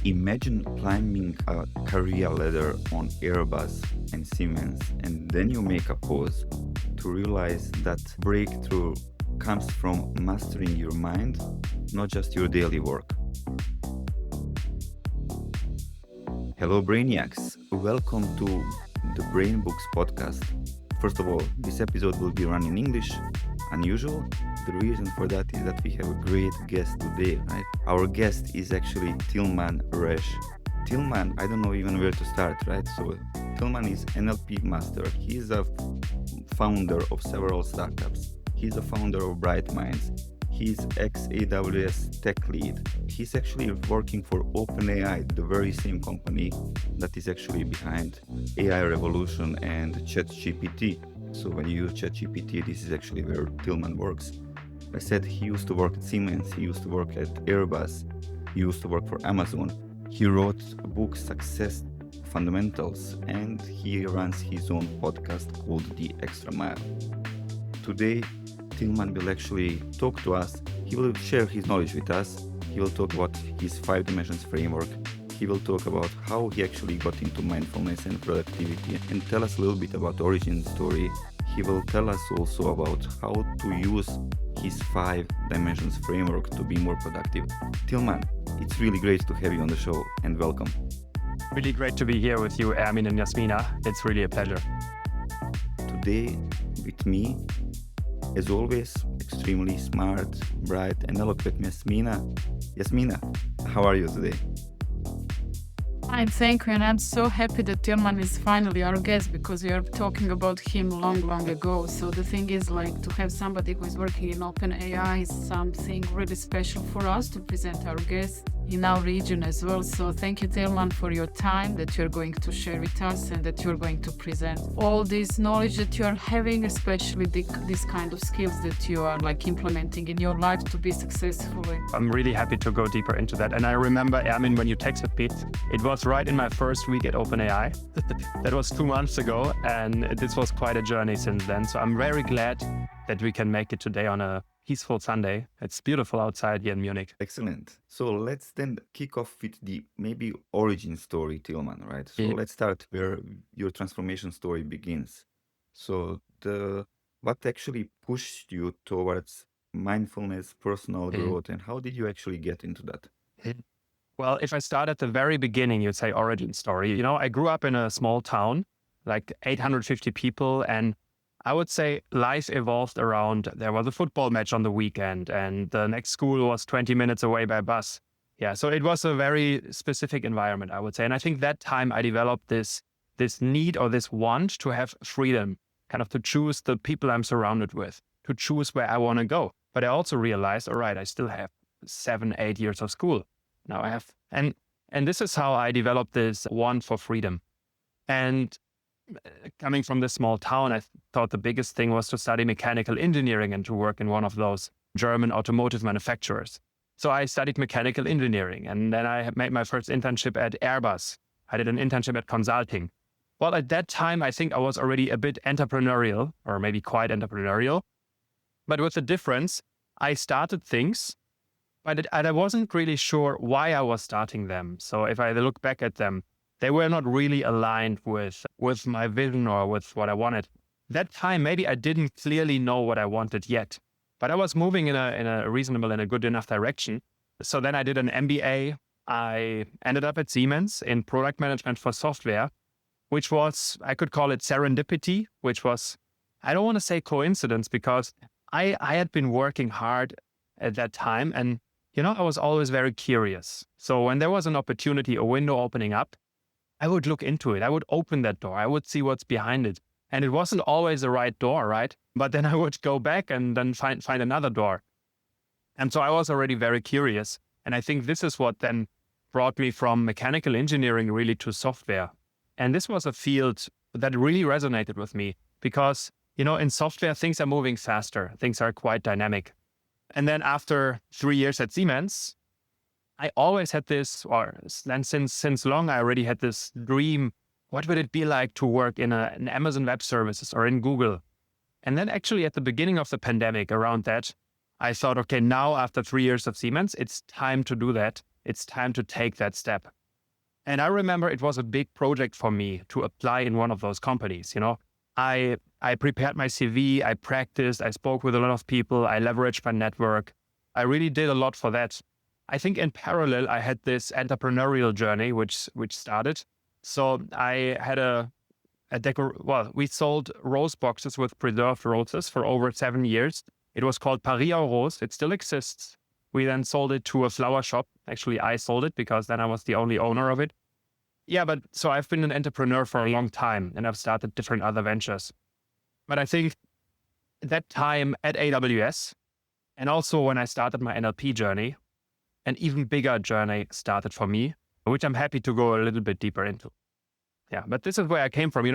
Imagine climbing a career ladder on Airbus and Siemens, and then you make a pause to realize that breakthrough comes from mastering your mind, not just your daily work. Hello, Brainiacs. Welcome to the Brain Books podcast. First of all, this episode will be run in English. Unusual. The reason for that is that we have a great guest today, right? Our guest is actually Tillman Rush. Tillman, I don't know even where to start, right? So Tillman is NLP master. He's a founder of several startups. He's a founder of Bright Minds. He's ex-AWS tech lead. He's actually working for OpenAI, the very same company that is actually behind AI Revolution and ChatGPT. So when you use ChatGPT, this is actually where Tillman works. I said he used to work at Siemens, he used to work at Airbus, he used to work for Amazon. He wrote a book, Success Fundamentals, and he runs his own podcast called The Extra Mile. Today, Tillman will actually talk to us. He will share his knowledge with us. He will talk about his 5 dimensions framework. He will talk about how he actually got into mindfulness and productivity and tell us a little bit about the origin story. He will tell us also about how to use his 5 dimensions framework to be more productive. Tillman, it's really great to have you on the show and welcome. Really great to be here with you, Ermin and Yasmina. It's really a pleasure. Today with me, as always, extremely smart, bright and eloquent Yasmina. Yasmina, how are you today? Fine, thank you. And I'm so happy that Tillman is finally our guest because we are talking about him long ago. So the thing is, like, to have somebody who is working in OpenAI is something really special for us to present our guest in our region as well. So thank you, Tillman, for your time that you're going to share with us and that you're going to present all this knowledge that you're having, especially this kind of skills that you are like implementing in your life to be successful. I'm really happy to go deeper into that. And I remember, Ermin, when you texted me, it was right in my first week at OpenAI. That was 2 months ago, and this was quite a journey since then. So I'm very glad that we can make it today on a peaceful Sunday. It's beautiful outside here in Munich. Excellent. So let's then kick off with the maybe origin story, Tillman, right? So let's start where your transformation story begins. So what actually pushed you towards mindfulness, personal growth, and how did you actually get into that? Well, if I start at the very beginning, you'd say origin story. You know, I grew up in a small town, like 850 people, and I would say life evolved around, there was a football match on the weekend and the next school was 20 minutes away by bus. Yeah, so it was a very specific environment, I would say. And I think that time I developed this need or this want to have freedom, kind of to choose the people I'm surrounded with, to choose where I want to go. But I also realized, all right, I still have 7-8 years of school. Now I have, and this is how I developed this want for freedom. And coming from this small town, I thought the biggest thing was to study mechanical engineering and to work in one of those German automotive manufacturers. So I studied mechanical engineering, and then I made my first internship at Airbus. I did an internship at consulting. Well, at that time, I think I was already a bit entrepreneurial, or maybe quite entrepreneurial. But with the difference, I started things, but I wasn't really sure why I was starting them. So if I look back at them, they were not really aligned with my vision or with what I wanted. That time, maybe I didn't clearly know what I wanted yet, but I was moving in a reasonable and a good enough direction. So then I did an MBA. I ended up at Siemens in product management for software, which was, I could call it serendipity, which was, I don't want to say coincidence because I had been working hard at that time. And, you know, I was always very curious. So when there was an opportunity, a window opening up, I would look into it. I would open that door. I would see what's behind it. And it wasn't always the right door, right? But then I would go back and then find another door. And so I was already very curious. And I think this is what then brought me from mechanical engineering really to software. And this was a field that really resonated with me because, you know, in software, things are moving faster. Things are quite dynamic. And then after 3 years at Siemens, I always had this, or then since long, I already had this dream. What would it be like to work in an Amazon Web Services or in Google? And then actually at the beginning of the pandemic around that, I thought, okay, now after 3 years of Siemens, it's time to do that. it's time to take that step. And I remember it was a big project for me to apply in one of those companies. I prepared my CV, I practiced, I spoke with a lot of people, I leveraged my network. I really did a lot for that. I think in parallel, I had this entrepreneurial journey, which started. So I had we sold rose boxes with preserved roses for over 7 years. It was called Paris en Rose. It still exists. We then sold it to a flower shop. Actually, I sold it because then I was the only owner of it. Yeah, but so I've been an entrepreneur for a long time and I've started different other ventures. But I think that time at AWS and also when I started my NLP journey, an even bigger journey started for me, which I'm happy to go a little bit deeper into. Yeah, but this is where I came from.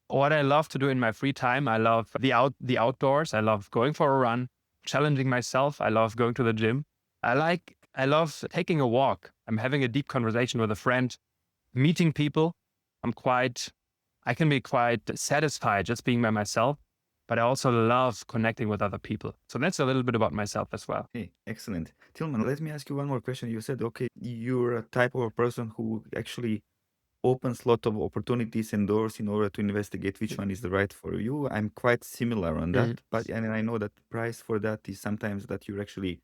What I love to do in my free time. I love the outdoors. I love going for a run, challenging myself. I love going to the gym. I love taking a walk. I'm having a deep conversation with a friend, meeting people. I can be quite satisfied just being by myself, but I also love connecting with other people. So that's a little bit about myself as well. Okay, excellent. Tillman, let me ask you one more question. You said, okay, you're a type of a person who actually opens a lot of opportunities and doors in order to investigate which one is the right for you. I'm quite similar on that, and I know that the price for that is sometimes that you're actually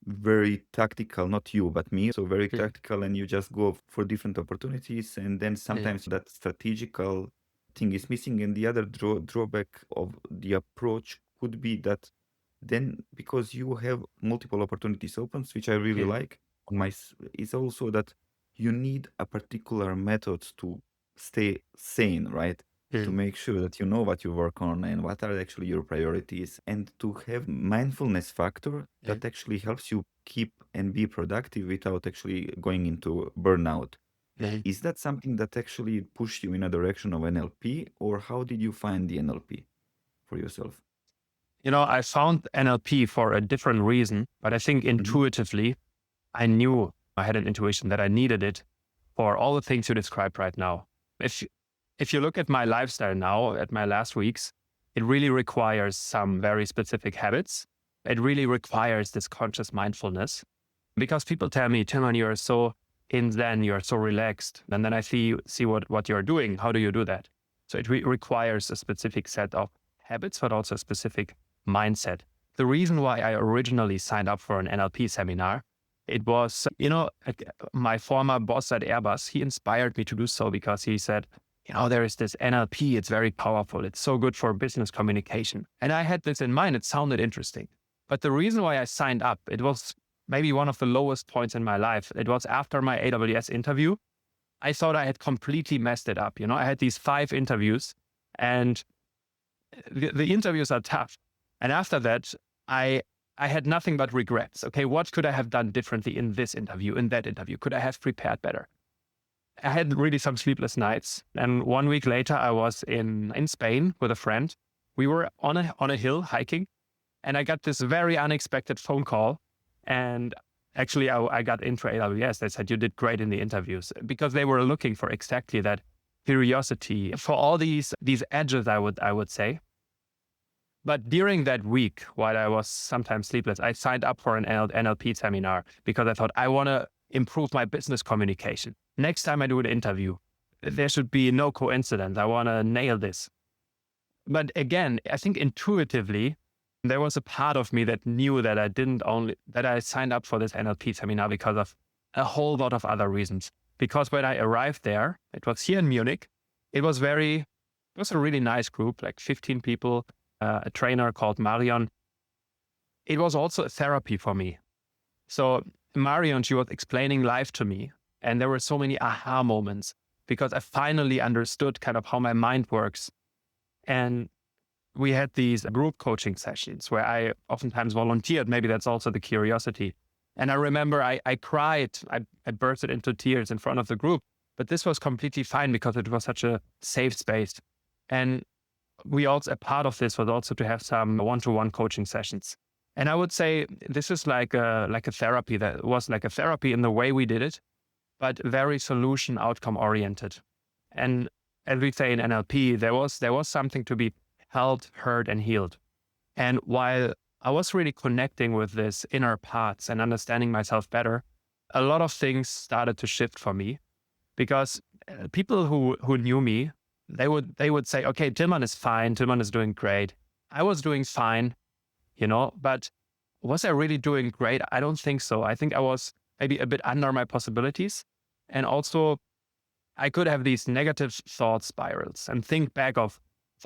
very tactical, not you, but me. So very tactical, and you just go for different opportunities, and then sometimes that strategical thing is missing. And the other drawback of the approach could be that then because you have multiple opportunities open, which I really like, is also that you need a particular method to stay sane, right? To make sure that you know what you work on and what are actually your priorities, and to have mindfulness factor that actually helps you keep and be productive without actually going into burnout. Is that something that actually pushed you in a direction of NLP, or how did you find the NLP for yourself? I found NLP for a different reason, but I think intuitively, I knew I had an intuition that I needed it for all the things you described right now. If you look at my lifestyle now, at my last weeks, it really requires some very specific habits. It really requires this conscious mindfulness because people tell me, Tillman, you're so in Zen, you're so relaxed. And then I see what you're doing. How do you do that? So it requires a specific set of habits, but also a specific mindset. The reason why I originally signed up for an NLP seminar, it was, my former boss at Airbus, he inspired me to do so because he said, there is this NLP, it's very powerful. It's so good for business communication. And I had this in mind. It sounded interesting. But the reason why I signed up, it was maybe one of the lowest points in my life. It was after my AWS interview. I thought I had completely messed it up. I had these 5 interviews and the interviews are tough. And after that, I had nothing but regrets. Okay, what could I have done differently in this interview, in that interview? Could I have prepared better? I had really some sleepless nights. And 1 week later, I was in Spain with a friend. We were on a hill hiking, and I got this very unexpected phone call. And actually, I got into AWS. They said, you did great in the interviews, because they were looking for exactly that curiosity, for all these edges, I would say. But during that week, while I was sometimes sleepless, I signed up for an NLP seminar because I thought I want to improve my business communication. Next time I do an interview, there should be no coincidence. I want to nail this. But again, I think intuitively, there was a part of me that knew that I signed up for this NLP seminar because of a whole lot of other reasons. Because when I arrived there, it was here in Munich. It was a really nice group, like 15 people, a trainer called Marion. It was also a therapy for me. So Marion, she was explaining life to me. And there were so many aha moments because I finally understood kind of how my mind works. And we had these group coaching sessions where I oftentimes volunteered. Maybe that's also the curiosity. And I remember I cried. I bursted into tears in front of the group. But this was completely fine because it was such a safe space. And a part of this was also to have some one-to-one coaching sessions. And I would say this is like a therapy that was like a therapy in the way we did it, but very solution outcome oriented. And as we say in NLP, there was something to be held, heard, and healed. And while I was really connecting with this inner parts and understanding myself better, a lot of things started to shift for me, because people who knew me, they would say, okay, Tillman is fine. Tillman is doing great. I was doing fine, but was I really doing great? I don't think so. I think I was maybe a bit under my possibilities. And also I could have these negative thought spirals and think back of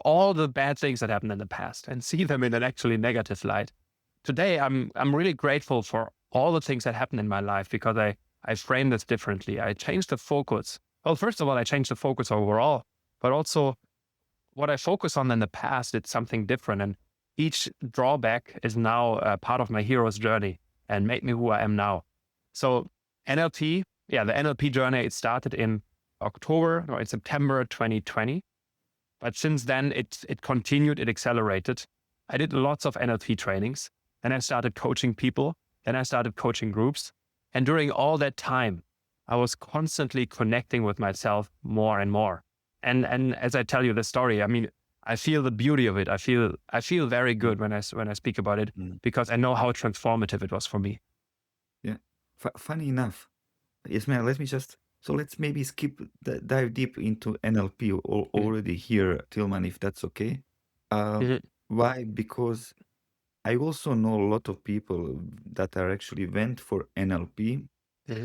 all the bad things that happened in the past and see them in an actually negative light. Today, I'm really grateful for all the things that happened in my life, because I framed this differently. I changed the focus. Well, first of all, I changed the focus overall, but also what I focus on in the past, it's something different. And each drawback is now a part of my hero's journey and made me who I am now. So NLP, the NLP journey, it started in September 2020. But since then, it continued, it accelerated. I did lots of NLP trainings. Then I started coaching people. Then I started coaching groups. And during all that time, I was constantly connecting with myself more and more. And as I tell you the story, I mean, I feel the beauty of it. I feel very good when I speak about it, because I know how transformative it was for me. Yeah. Funny enough, Ismail, let's maybe dive deep into NLP already here, Tillman, if that's okay. Why? Because I also know a lot of people that are actually went for NLP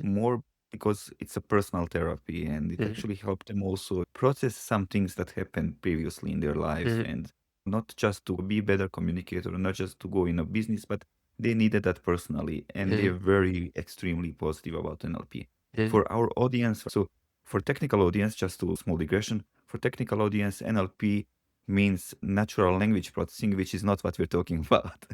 more because it's a personal therapy, and it actually helped them also process some things that happened previously in their lives, and not just to be better communicator, not just to go in a business, but they needed that personally, and they're very extremely positive about NLP. For our audience, so for technical audience, just a small digression, for technical audience, NLP means natural language processing, which is not what we're talking about.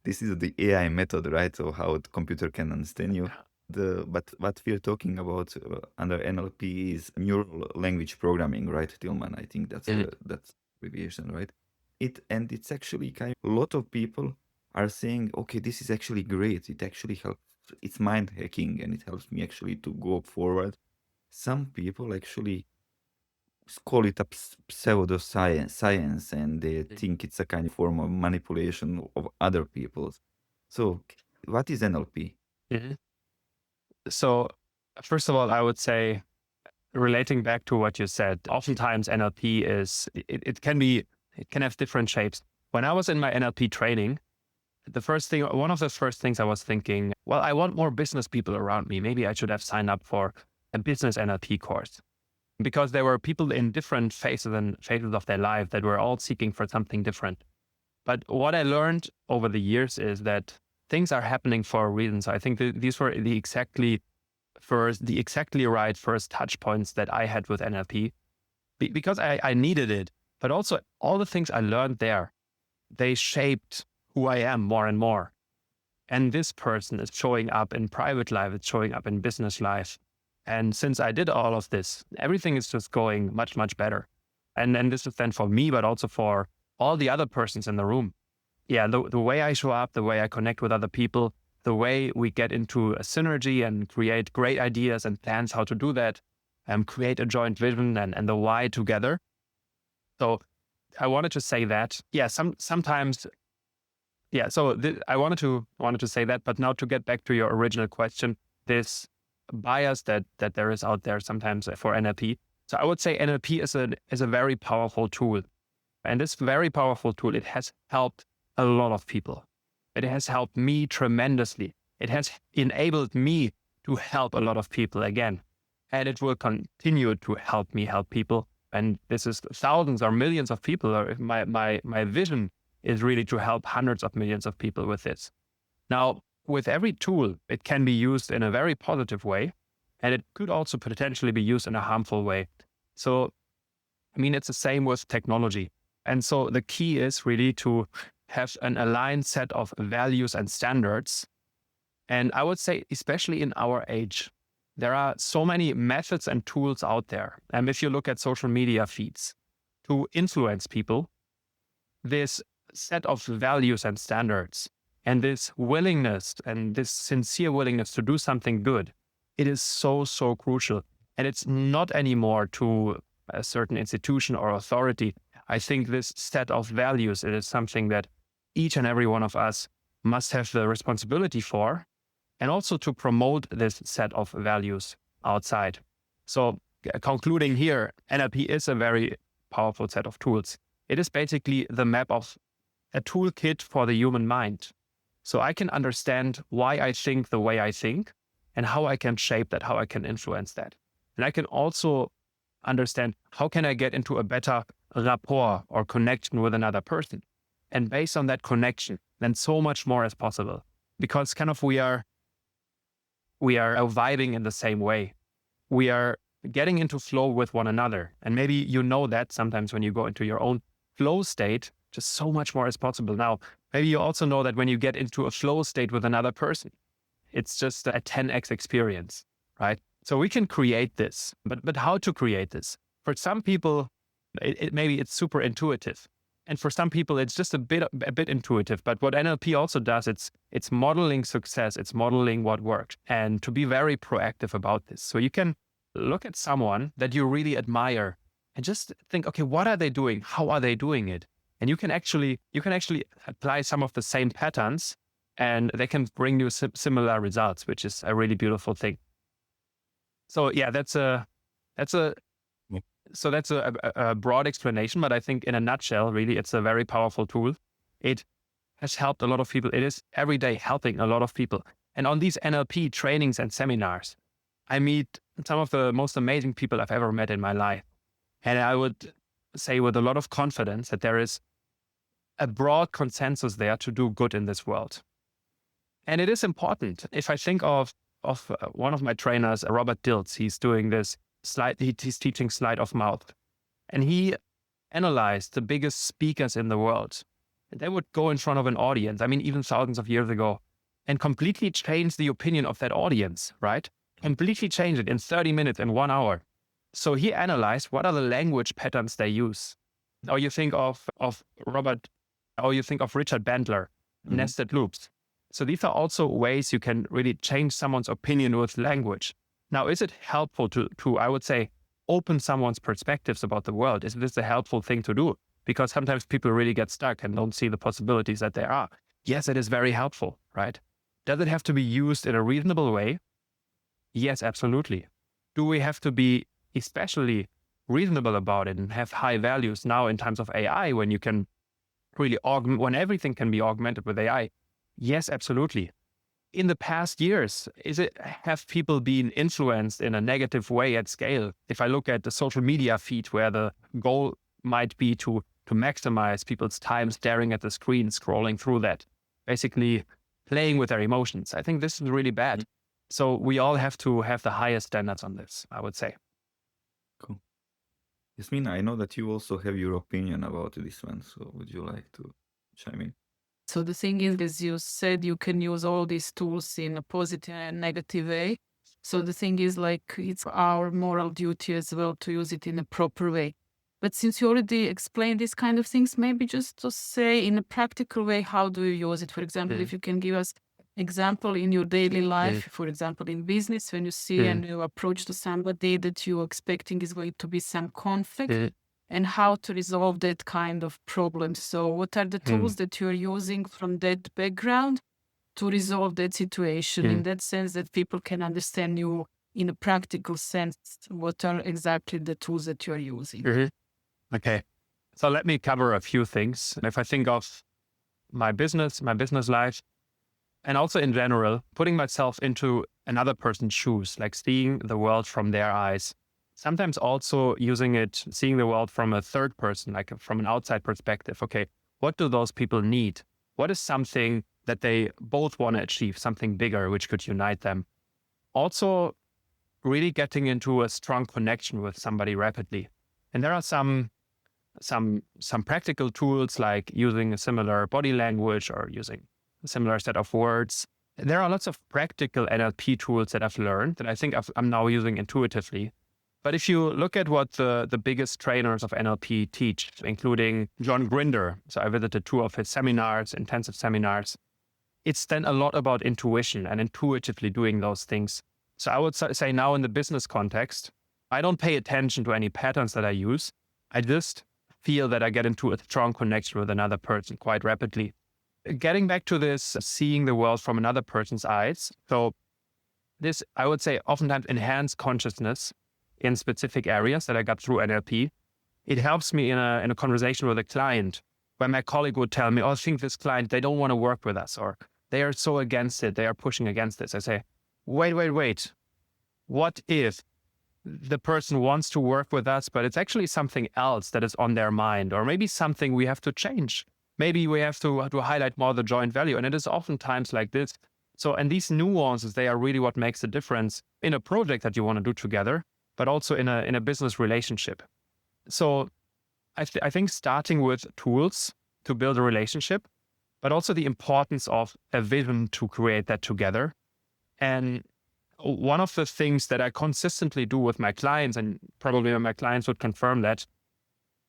This is the AI method, right? So how the computer can understand you. But what we're talking about under NLP is Neuro-Language Programming, right, Tillman? I think that's abbreviation, right? It's actually a lot of people are saying, okay, this is actually great. It actually helps. It's mind hacking, and it helps me actually to go forward. Some people actually call it a pseudoscience, and they think it's a kind of form of manipulation of other people. So what is NLP? So first of all, I would say, relating back to what you said, oftentimes NLP it can have different shapes. When I was in my NLP training, one of the first things I was thinking, well, I want more business people around me. Maybe I should have signed up for a business NLP course, because there were people in different phases of their life that were all seeking for something different. But what I learned over the years is that things are happening for a reason. So I think these were the exactly right first touch points that I had with NLP, because I needed it. But also all the things I learned there, they shaped who I am more and more. And this person is showing up in private life, it's showing up in business life. And since I did all of this, everything is just going much, much better. And this is then for me, but also for all the other persons in the room. Yeah, the way I show up, the way I connect with other people, the way we get into a synergy and create great ideas and plans how to do that, create a joint vision and the why together. So I wanted to say that, sometimes, I wanted to say that, but now to get back to your original question, this bias that there is out there sometimes for NLP. So I would say NLP is a very powerful tool. And this very powerful tool, it has helped a lot of people. It has helped me tremendously. It has enabled me to help a lot of people again. And it will continue to help me help people. And this is thousands or millions of people. My vision is really to help hundreds of millions of people with this. Now, with every tool, it can be used in a very positive way, and it could also potentially be used in a harmful way. So, I mean, it's the same with technology. And so the key is really to have an aligned set of values and standards. And I would say, especially in our age, there are so many methods and tools out there. And if you look at social media feeds to influence people, this set of values and standards and this willingness and this sincere willingness to do something good, it is so, so crucial. And it's not anymore to a certain institution or authority. I think this set of values, it is something that each and every one of us must have the responsibility for, and also to promote this set of values outside. So concluding here, NLP is a very powerful set of tools. It is basically the map of a toolkit for the human mind. So I can understand why I think the way I think and how I can shape that, how I can influence that. And I can also understand how can I get into a better rapport or connection with another person. And based on that connection, then so much more is possible, because kind of we are vibing in the same way. We are getting into flow with one another. And maybe you know that sometimes when you go into your own flow state, just so much more is possible. Now, maybe you also know that when you get into a flow state with another person, it's just a 10x experience, right? So we can create this, but how to create this? For some people, maybe it's super intuitive. And for some people, it's just a bit intuitive. But what NLP also does, it's modeling success. It's modeling what worked, and to be very proactive about this. So you can look at someone that you really admire and just think, okay, what are they doing? How are they doing it? And you can actually apply some of the same patterns, and they can bring you similar results, which is a really beautiful thing. So yeah, that's a broad explanation, but I think in a nutshell, really, it's a very powerful tool. It has helped a lot of people. It is every day helping a lot of people. And on these NLP trainings and seminars, I meet some of the most amazing people I've ever met in my life. And I would say with a lot of confidence that there is a broad consensus there to do good in this world. And it is important. If I think of one of my trainers, Robert Dilts, he's doing this he's teaching sleight of mouth. And he analyzed the biggest speakers in the world. And they would go in front of an audience, I mean, even thousands of years ago, and completely change the opinion of that audience, right? Completely change it in 30 minutes, in 1 hour. So he analyzed what are the language patterns they use. Or you think of Richard Bandler, nested loops. So these are also ways you can really change someone's opinion with language. Now, is it helpful to I would say, open someone's perspectives about the world? Is this a helpful thing to do? Because sometimes people really get stuck and don't see the possibilities that there are. Yes, it is very helpful, right? Does it have to be used in a reasonable way? Yes, absolutely. Do we have to be especially reasonable about it and have high values now in times of AI, when you can really when everything can be augmented with AI? Yes, absolutely. In the past years, have people been influenced in a negative way at scale? If I look at the social media feed, where the goal might be to maximize people's time staring at the screen, scrolling through that, basically playing with their emotions, I think this is really bad. So we all have to have the highest standards on this, I would say. Cool. Yasmin, I know that you also have your opinion about this one. So would you like to chime in? So the thing is, as you said, you can use all these tools in a positive and negative way. So the thing is, like, it's our moral duty as well to use it in a proper way. But since you already explained these kind of things, maybe just to say in a practical way, how do you use it? For example, if you can give us example in your daily life, for example, in business, when you see a new approach to somebody that you're expecting is going to be some conflict, and how to resolve that kind of problem. So what are the tools that you're using from that background to resolve that situation in that sense that people can understand you in a practical sense? What are exactly the tools that you're using? Okay. So let me cover a few things. If I think of my business life, and also in general, putting myself into another person's shoes, like seeing the world from their eyes. Sometimes also seeing the world from a third person, like from an outside perspective. Okay, what do those people need? What is something that they both want to achieve, something bigger, which could unite them? Also, really getting into a strong connection with somebody rapidly. And there are some practical tools, like using a similar body language or using a similar set of words. There are lots of practical NLP tools that I've learned that I think I'm now using intuitively. But if you look at what the biggest trainers of NLP teach, including John Grinder, so I visited 2 of his seminars, intensive seminars, it's then a lot about intuition and intuitively doing those things. So I would say now in the business context, I don't pay attention to any patterns that I use. I just feel that I get into a strong connection with another person quite rapidly. getting back to this, seeing the world from another person's eyes. So this, I would say, oftentimes enhanced consciousness in specific areas that I got through NLP. It helps me in a conversation with a client where my colleague would tell me, oh, I think this client, they don't want to work with us, or they are so against it. They are pushing against this. I say, wait. What if the person wants to work with us, but it's actually something else that is on their mind, or maybe something we have to change? Maybe we have to highlight more the joint value. And it is oftentimes like this. So, and these nuances, they are really what makes the difference in a project that you want to do together, but also in a business relationship. So I think starting with tools to build a relationship, but also the importance of a vision to create that together. And one of the things that I consistently do with my clients, and probably my clients would confirm that,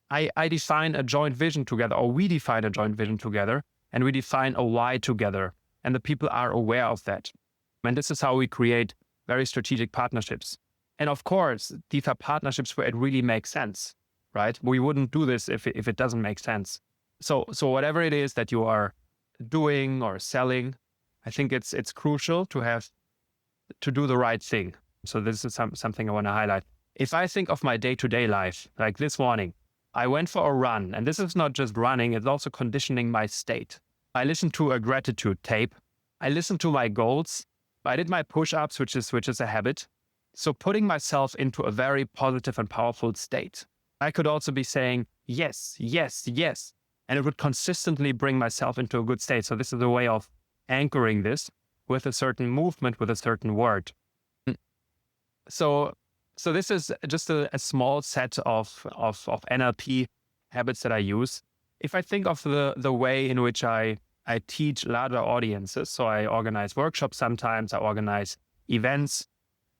I define a joint vision together, or we define a joint vision together, and we define a why together. And the people are aware of that. And this is how we create very strategic partnerships. And of course, these are partnerships where it really makes sense, right? We wouldn't do this if it doesn't make sense. So whatever it is that you are doing or selling, I think it's crucial to do the right thing. So this is something I want to highlight. If I think of my day-to-day life, like this morning, I went for a run, and this is not just running, it's also conditioning my state. I listened to a gratitude tape. I listened to my goals. I did my push-ups, which is a habit. So putting myself into a very positive and powerful state. I could also be saying, yes, yes, yes. And it would consistently bring myself into a good state. So this is a way of anchoring this with a certain movement, with a certain word. So this is just a small set of NLP habits that I use. If I think of the way in which I teach larger audiences, so I organize workshops sometimes, I organize events.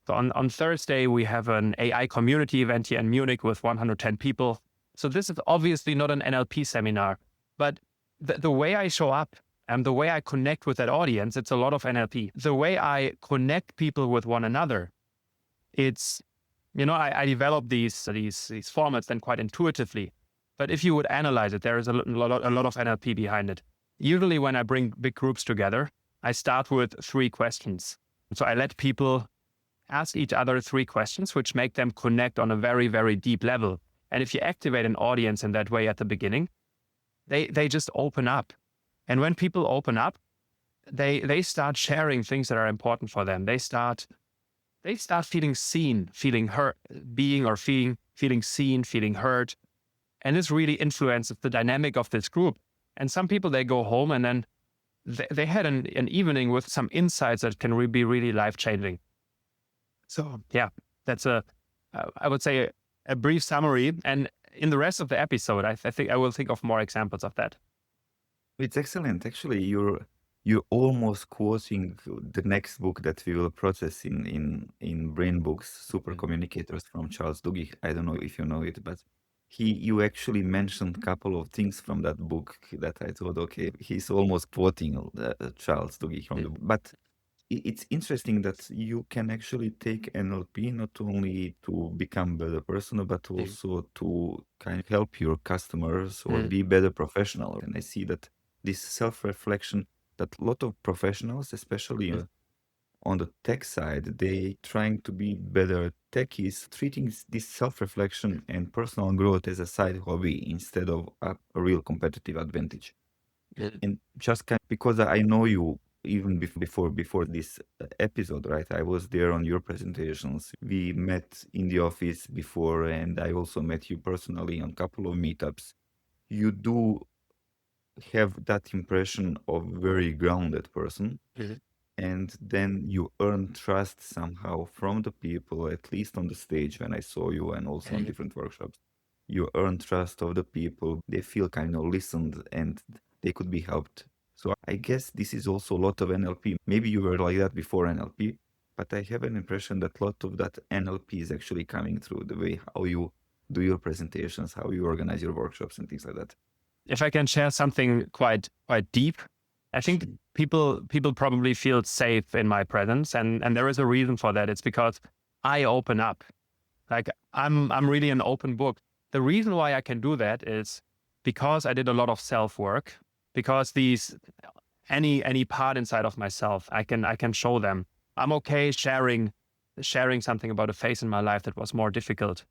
So on Thursday, we have an AI community event here in Munich with 110 people. So this is obviously not an NLP seminar, but the way I show up and the way I connect with that audience, it's a lot of NLP. The way I connect people with one another, it's, I develop these formats then quite intuitively. But if you would analyze it, there is a lot of NLP behind it. Usually when I bring big groups together, I start with 3 questions. So I let people ask each other 3 questions, which make them connect on a very, very deep level. And if you activate an audience in that way at the beginning, they just open up. And when people open up, they start sharing things that are important for them. They start feeling seen, feeling heard, feeling seen, feeling heard. And this really influences the dynamic of this group. And some people, they go home and then they had an evening with some insights that can be really life-changing. So yeah, that's I would say a brief summary. And in the rest of the episode, I think I will think of more examples of that. It's excellent. Actually, you're almost quoting the next book that we will process in Brain Books, Super Communicators from Charles Duhigg. I don't know if you know it, but you actually mentioned a couple of things from that book that I thought, okay, he's almost quoting Charles Duhigg from the book. But it's interesting that you can actually take NLP not only to become a better person, but also to kind of help your customers or be better professional. And I see that this self-reflection, that a lot of professionals, especially on the tech side, they trying to be better techies, treating this self-reflection and personal growth as a side hobby instead of a real competitive advantage. And just because I know you even before this episode, right? I was there on your presentations. We met in the office before, and I also met you personally on a couple of meetups. You do have that impression of very grounded person. And then you earn trust somehow from the people, at least on the stage when I saw you and also on different workshops. You earn trust of the people. They feel kind of listened and they could be helped. So I guess this is also a lot of NLP. Maybe you were like that before NLP, but I have an impression that a lot of that NLP is actually coming through the way how you do your presentations, how you organize your workshops and things like that. If I can share something quite deep, I think people probably feel safe in my presence, and there is a reason for that. It's because I open up. Like I'm really an open book. The reason why I can do that is because I did a lot of self-work, because any part inside of myself, I can show them. I'm okay sharing something about a phase in my life that was more difficult,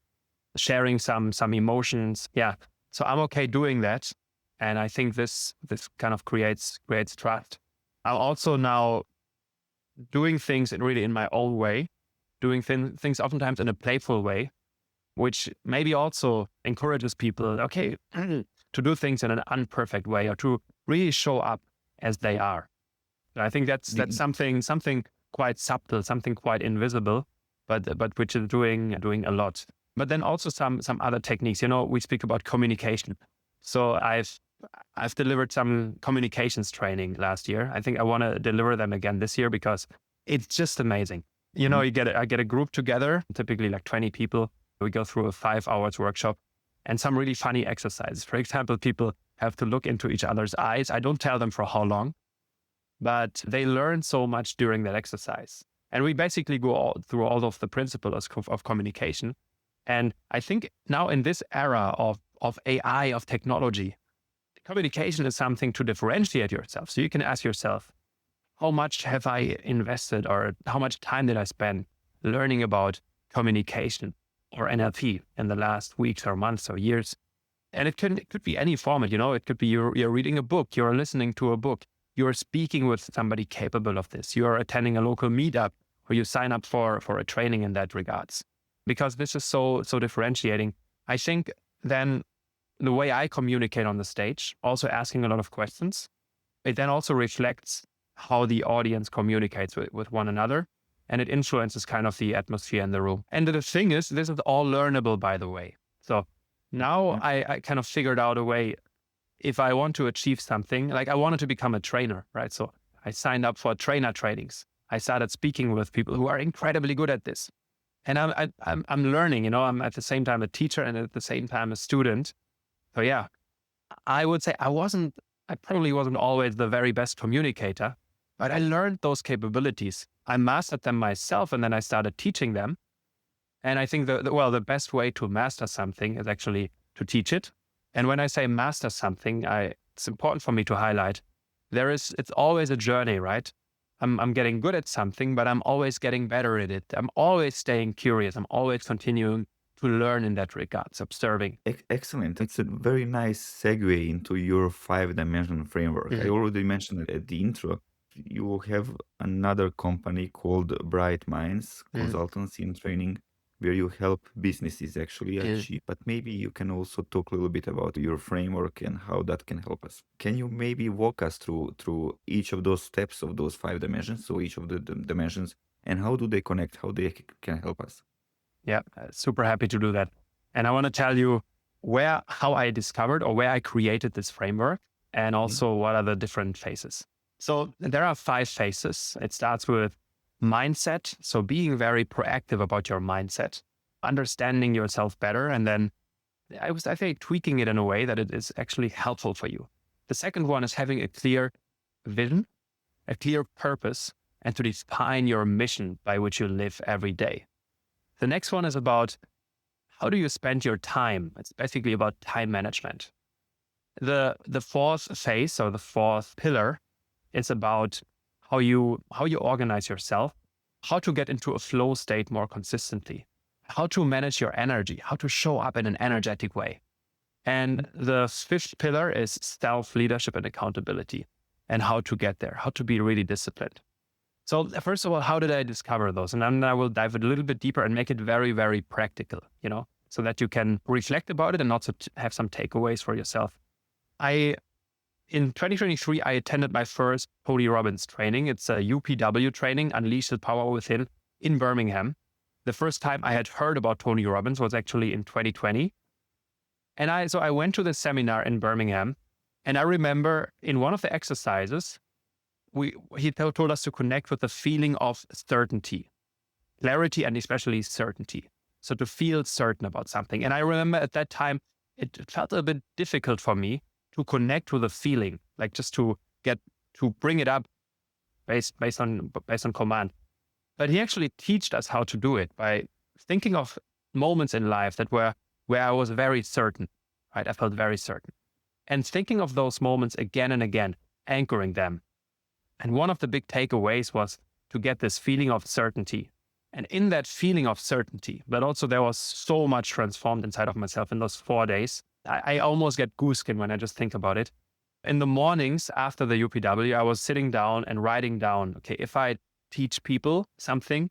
sharing some emotions. Yeah. So I'm okay doing that. And I think this kind of creates trust. I'm also now doing things in my own way, doing things oftentimes in a playful way, which maybe also encourages people, okay, to do things in an unperfect way or to really show up as they are. And I think that's something quite subtle, something quite invisible, but which is doing a lot. But then also some other techniques. We speak about communication. So I've delivered some communications training last year. I think I want to deliver them again this year because it's just amazing. I get a group together, typically like 20 people. We go through a 5 hours workshop and some really funny exercises. For example, people have to look into each other's eyes. I don't tell them for how long, but they learn so much during that exercise. And we basically go through all of the principles of communication. And I think now in this era of AI, of technology, communication is something to differentiate yourself. So you can ask yourself, how much have I invested or how much time did I spend learning about communication or NLP in the last weeks or months or years? And it could be any format, it could be you're reading a book, you're listening to a book, you're speaking with somebody capable of this, you're attending a local meetup, or you sign up for a training in that regards. Because this is so differentiating. I think then the way I communicate on the stage, also asking a lot of questions, it then also reflects how the audience communicates with one another. And it influences kind of the atmosphere in the room. And the thing is, this is all learnable, by the way. So now I kind of figured out a way, if I want to achieve something, like I wanted to become a trainer, right? So I signed up for trainer trainings. I started speaking with people who are incredibly good at this. And I'm learning, I'm at the same time a teacher and at the same time a student. So yeah, I would say I probably wasn't always the very best communicator, but I learned those capabilities. I mastered them myself and then I started teaching them. And I think the best way to master something is actually to teach it. And when I say master something, it's important for me to highlight, it's always a journey, right? I'm getting good at something, but I'm always getting better at it. I'm always staying curious. I'm always continuing to learn in that regards, observing. Excellent. It's a very nice segue into your 5-dimension framework. I already mentioned it at the intro. You have another company called Bright Minds Consultancy and Training, where you help businesses actually achieve. But maybe you can also talk a little bit about your framework and how that can help us. Can you maybe walk us through each of those steps of those 5 dimensions, so each of the dimensions, and how do they connect, how they can help us? Yeah, super happy to do that. And I want to tell you how I discovered or where I created this framework and also what are the different phases. So there are 5 phases. It starts with mindset. So being very proactive about your mindset, understanding yourself better. And then I think tweaking it in a way that it is actually helpful for you. The second one is having a clear vision, a clear purpose, and to define your mission by which you live every day. The next one is about how do you spend your time? It's basically about time management. The 4th phase or the 4th pillar is about how you organize yourself, how to get into a flow state more consistently, how to manage your energy, how to show up in an energetic way. And the 5th pillar is self-leadership and accountability and how to get there, how to be really disciplined. So first of all, how did I discover those? And then I will dive a little bit deeper and make it very, very practical, so that you can reflect about it and also have some takeaways for yourself. In 2023, I attended my first Tony Robbins training. It's a UPW training, Unleash the Power Within, in Birmingham. The first time I had heard about Tony Robbins was actually in 2020. And I went to the seminar in Birmingham, and I remember in one of the exercises, he told us to connect with the feeling of certainty, clarity, and especially certainty. So to feel certain about something. And I remember at that time, it felt a bit difficult for me to connect with a feeling, like just to bring it up based on command. But he actually taught us how to do it by thinking of moments in life that where I was very certain, right? I felt very certain. and thinking of those moments again and again, anchoring them. And one of the big takeaways was to get this feeling of certainty. And in that feeling of certainty, but also there was so much transformed inside of myself in those 4 days. I almost get goosebumps when I just think about it. In the mornings after the UPW, I was sitting down and writing down, okay, if I teach people something,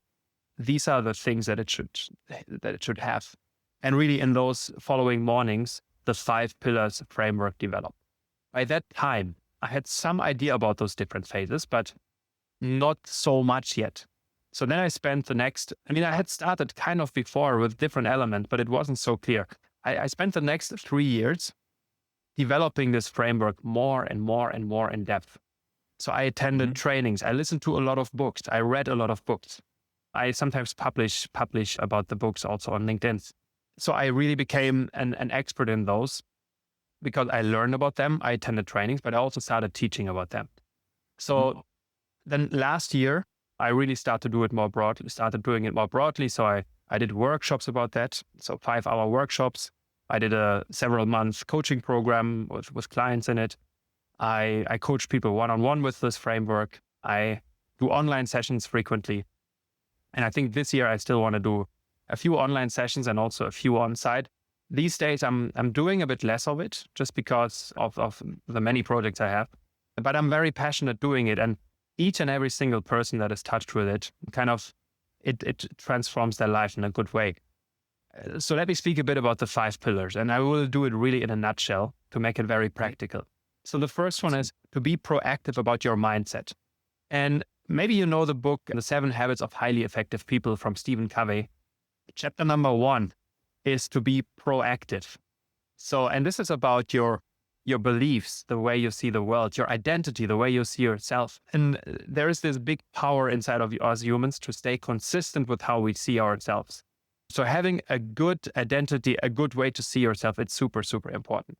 these are the things that it should have. And really in those following mornings, the 5 pillars framework developed. By that time, I had some idea about those different phases, but not so much yet. So then I spent I had started kind of before with different elements, but it wasn't so clear. I spent the next 3 years developing this framework more and more and more in depth. So I attended trainings. I listened to a lot of books. I read a lot of books. I sometimes publish about the books also on LinkedIn. So I really became an expert in those because I learned about them. I attended trainings, but I also started teaching about them. So then last year, I really started doing it more broadly. So I did workshops about that. So 5-hour workshops. I did a several months coaching program with clients in it. I coach people one-on-one with this framework. I do online sessions frequently. And I think this year I still want to do a few online sessions and also a few on-site. These days I'm doing a bit less of it just because of the many projects I have. But I'm very passionate doing it. And each and every single person that is touched with it, it transforms their life in a good way. So let me speak a bit about the 5 pillars, and I will do it really in a nutshell to make it very practical. So the first one is to be proactive about your mindset. And maybe you know the book, The 7 Habits of Highly Effective People from Stephen Covey. Chapter number 1 is to be proactive. So, and this is about your beliefs, the way you see the world, your identity, the way you see yourself. And there is this big power inside of us humans to stay consistent with how we see ourselves. So having a good identity, a good way to see yourself, it's super, super important.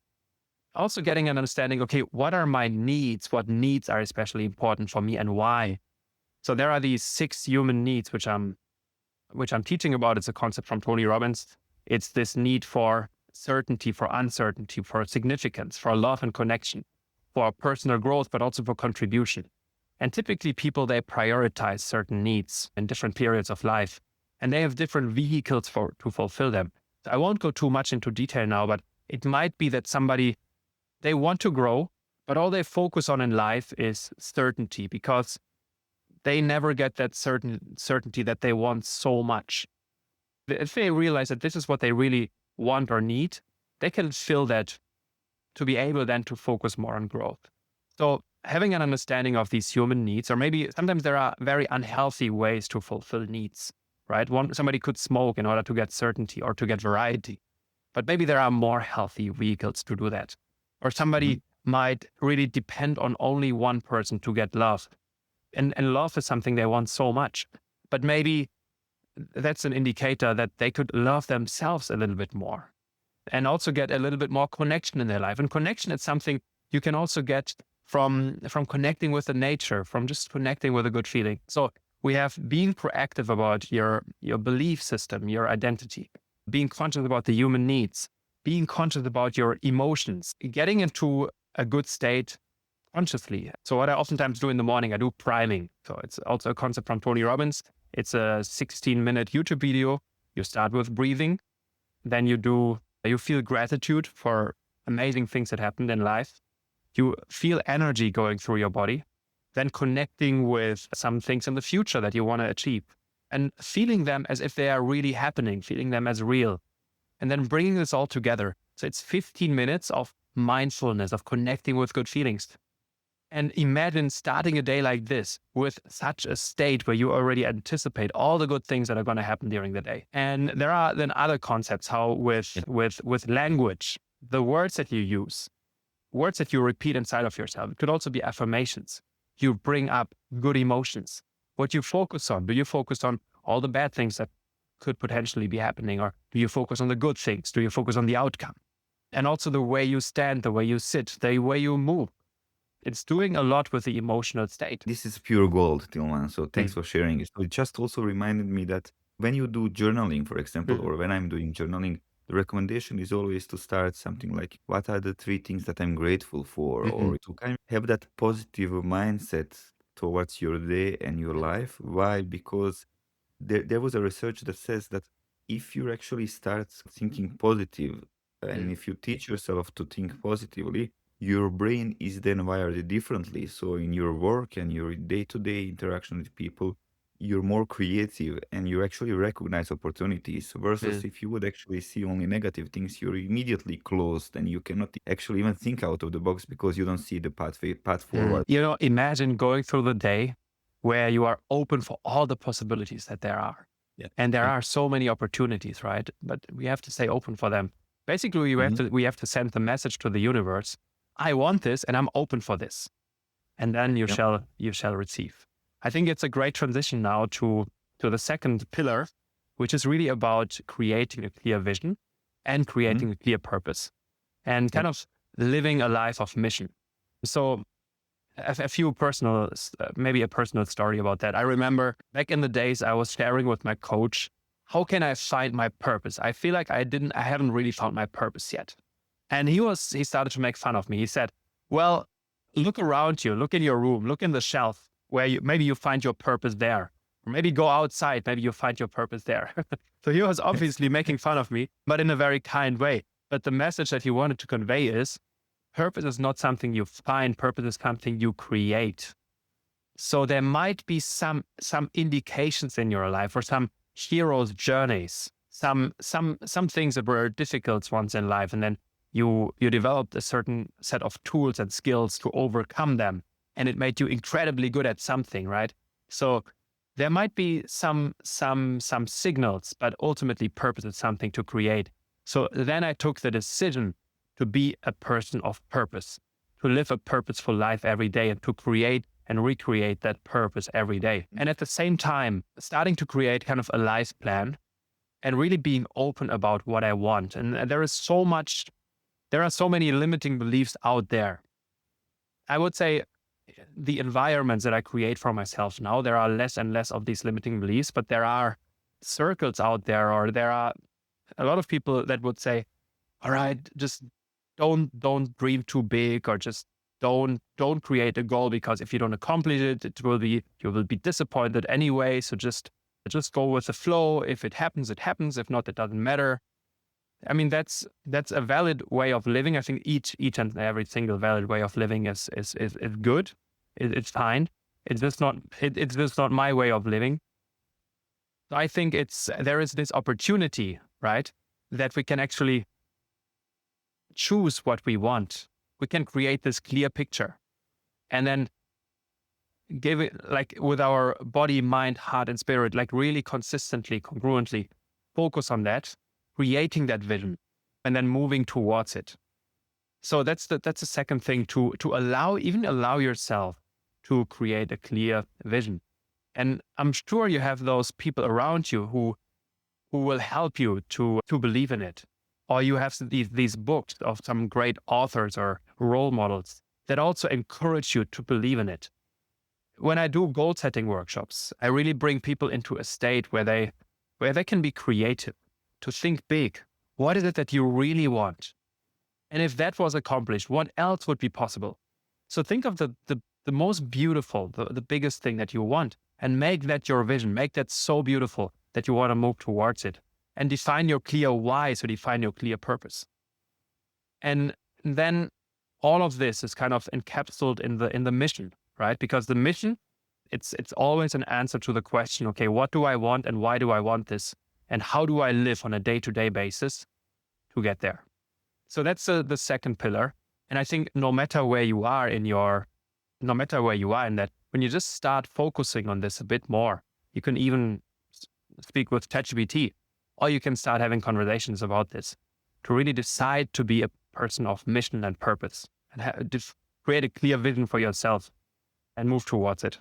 Also getting an understanding, okay, what are my needs? What needs are especially important for me and why? So there are these 6 human needs, which I'm teaching about. It's a concept from Tony Robbins. It's this need for certainty, for uncertainty, for significance, for love and connection, for personal growth, but also for contribution. And typically people, they prioritize certain needs in different periods of life, and they have different vehicles to fulfill them. So I won't go too much into detail now, but it might be that somebody, they want to grow, but all they focus on in life is certainty because they never get that certainty that they want so much. If they realize that this is what they really want or need, they can fill that to be able then to focus more on growth. So having an understanding of these human needs, or maybe sometimes there are very unhealthy ways to fulfill needs, right? Somebody could smoke in order to get certainty or to get variety, but maybe there are more healthy vehicles to do that. Or somebody might really depend on only one person to get love. And love is something they want so much, but maybe that's an indicator that they could love themselves a little bit more and also get a little bit more connection in their life. And connection is something you can also get from connecting with the nature, from just connecting with a good feeling. So we have being proactive about your belief system, your identity, being conscious about the human needs, being conscious about your emotions, getting into a good state consciously. So what I oftentimes do in the morning, I do priming. So it's also a concept from Tony Robbins. It's a 16-minute YouTube video. You start with breathing. Then you feel gratitude for amazing things that happened in life. You feel energy going through your body. Then connecting with some things in the future that you want to achieve and feeling them as if they are really happening, feeling them as real. And then bringing this all together. So it's 15 minutes of mindfulness, of connecting with good feelings. And imagine starting a day like this with such a state where you already anticipate all the good things that are going to happen during the day. And there are then other concepts, how with language, the words that you use, words that you repeat inside of yourself. It could also be affirmations. You bring up good emotions. What you focus on, do you focus on all the bad things that could potentially be happening? Or do you focus on the good things? Do you focus on the outcome? And also the way you stand, the way you sit, the way you move. It's doing a lot with the emotional state. This is pure gold, Tillman. So thanks for sharing it. So it just also reminded me that when you do journaling, for example, or when I'm doing journaling, the recommendation is always to start something like, what are the 3 things that I'm grateful for? Or to kind of have that positive mindset towards your day and your life. Why? Because there was a research that says that if you actually start thinking positive and if you teach yourself to think positively, your brain is then wired differently. So in your work and your day-to-day interaction with people, you're more creative and you actually recognize opportunities versus if you would actually see only negative things, you're immediately closed and you cannot actually even think out of the box because you don't see the path forward. Imagine going through the day where you are open for all the possibilities that there are. Yeah. And there are so many opportunities, right? But we have to stay open for them. Basically, we have to send the message to the universe, I want this and I'm open for this. And then you shall receive. I think it's a great transition now to the second pillar, which is really about creating a clear vision and creating a clear purpose and kind of living a life of mission. So a few personal, maybe a personal story about that. I remember back in the days I was sharing with my coach, how can I find my purpose? I feel like I haven't really found my purpose yet. And he started to make fun of me. He said, well, look around you, look in your room, look in the shelf where maybe you find your purpose there. Or maybe go outside, maybe you find your purpose there. So he was obviously making fun of me, but in a very kind way. But the message that he wanted to convey is, purpose is not something you find, purpose is something you create. So there might be some indications in your life or some hero's journeys, some things that were difficult once in life, and then you developed a certain set of tools and skills to overcome them, and it made you incredibly good at something, right? So there might be some signals, but ultimately purpose is something to create. So then I took the decision to be a person of purpose, to live a purposeful life every day and to create and recreate that purpose every day. And at the same time, starting to create kind of a life plan and really being open about what I want. And there are so many limiting beliefs out there. I would say the environments that I create for myself now, there are less and less of these limiting beliefs, but there are circles out there, or there are a lot of people that would say, all right, just don't dream too big, or just don't create a goal, because if you don't accomplish it, you will be disappointed anyway. So just go with the flow. If it happens, it happens. If not, it doesn't matter. I mean, that's a valid way of living. I think each and every single valid way of living is good. It's fine. It's just not my way of living. So I think there is this opportunity, right, that we can actually choose what we want. We can create this clear picture and then give it, like, with our body, mind, heart, and spirit, like really consistently, congruently focus on that, creating that vision, and then moving towards it. So that's the second thing, to allow yourself to create a clear vision. And I'm sure you have those people around you who will help you to believe in it. Or you have these books of some great authors or role models that also encourage you to believe in it. When I do goal setting workshops, I really bring people into a state where they can be creative, to think big. What is it that you really want? And if that was accomplished, what else would be possible? So think of the most beautiful, the biggest thing that you want, and make that your vision. Make that so beautiful that you want to move towards it. And define your clear why, so define your clear purpose. And then all of this is kind of encapsulated in the mission, right? Because the mission, it's always an answer to the question, okay, what do I want and why do I want this? And how do I live on a day-to-day basis to get there? So that's the second pillar. And I think no matter where you are in that, when you just start focusing on this a bit more, you can even speak with ChatGPT, or you can start having conversations about this to really decide to be a person of mission and purpose and create a clear vision for yourself and move towards it.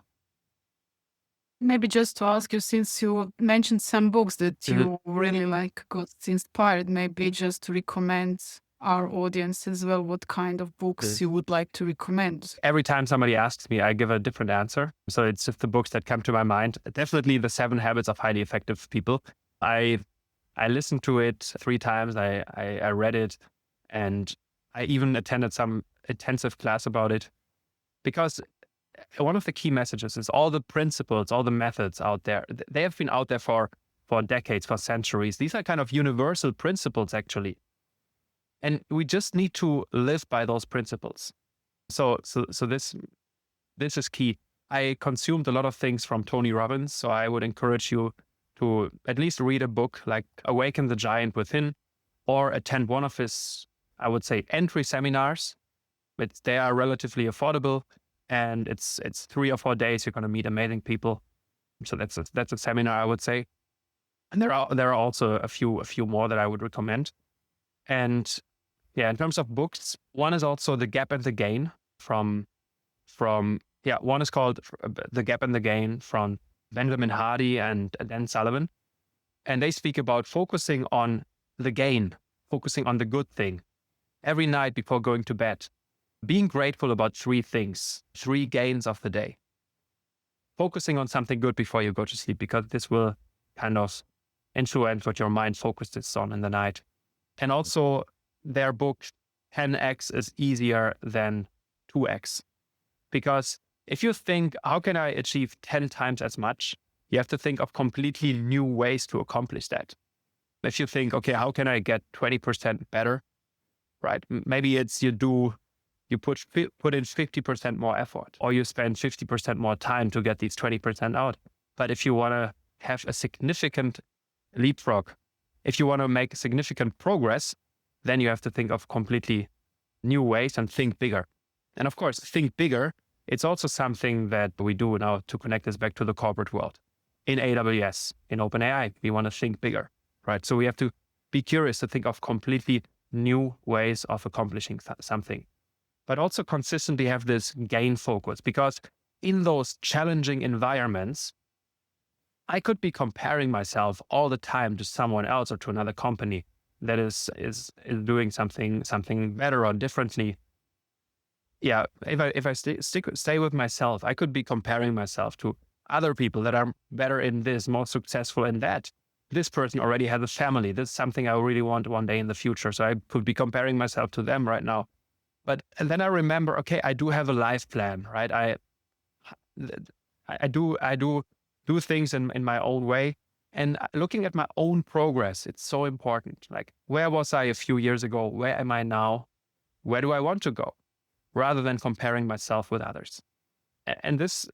Maybe just to ask you, since you mentioned some books that you really got inspired, maybe just to recommend our audience as well, what kind of books you would like to recommend? Every time somebody asks me, I give a different answer. So it's just the books that come to my mind. Definitely the 7 Habits of Highly Effective People. I I listened to it 3 times. I read it, and I even attended some intensive class about it, because one of the key messages is all the principles, all the methods out there, they have been out there for decades, for centuries. These are kind of universal principles, actually. And we just need to live by those principles. So this is key. I consumed a lot of things from Tony Robbins, so I would encourage you to at least read a book like Awaken the Giant Within, or attend one of his, I would say, entry seminars. They are relatively affordable, and it's 3 or 4 days. You're going to meet amazing people. So that's a seminar, I would say. And there are also a few more that I would recommend. And yeah, in terms of books, one is also The Gap and the Gain from one is called The Gap and the Gain from Benjamin Hardy and Dan Sullivan. And they speak about focusing on the gain, focusing on the good thing every night before going to bed. Being grateful about 3 things, 3 gains of the day. Focusing on something good before you go to sleep, because this will kind of influence what your mind focuses on in the night. And also their book, 10x is easier than 2x. Because if you think, how can I achieve 10 times as much? You have to think of completely new ways to accomplish that. If you think, okay, how can I get 20% better? Right? Maybe it's you put in 50% more effort, or you spend 50% more time to get these 20% out. But if you want to have a significant leapfrog, if you want to make significant progress, then you have to think of completely new ways and think bigger. And of course, think bigger, it's also something that we do now to connect this back to the corporate world. In AWS, in OpenAI, we want to think bigger, right? So we have to be curious to think of completely new ways of accomplishing something, but also consistently have this gain focus, because in those challenging environments, I could be comparing myself all the time to someone else or to another company that is doing something better or differently. Yeah, if I stay with myself, I could be comparing myself to other people that are better in this, more successful in that. This person already has a family. This is something I really want one day in the future. So I could be comparing myself to them right now. And then I remember, okay, I do have a life plan, right? I do things in my own way. And looking at my own progress, it's so important. Like, where was I a few years ago? Where am I now? Where do I want to go? Rather than comparing myself with others. And this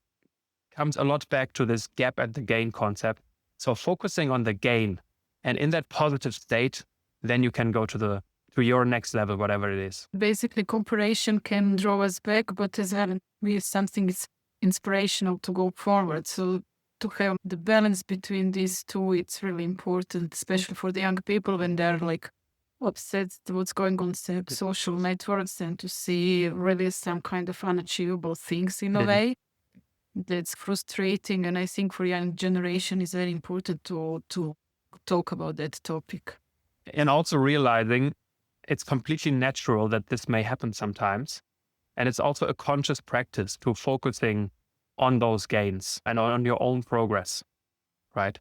comes a lot back to this gap and the gain concept. So focusing on the gain, and in that positive state, then you can go to your next level, whatever it is. Basically, comparison can draw us back, but as well, we have something is inspirational to go forward. So to have the balance between these two, it's really important, especially for the young people when they're like upset what's going on social networks, and to see really some kind of unachievable things in a way. That's frustrating. And I think for young generation it's very important to talk about that topic. And also realizing it's completely natural that this may happen sometimes. And it's also a conscious practice to focusing on those gains and on your own progress, right?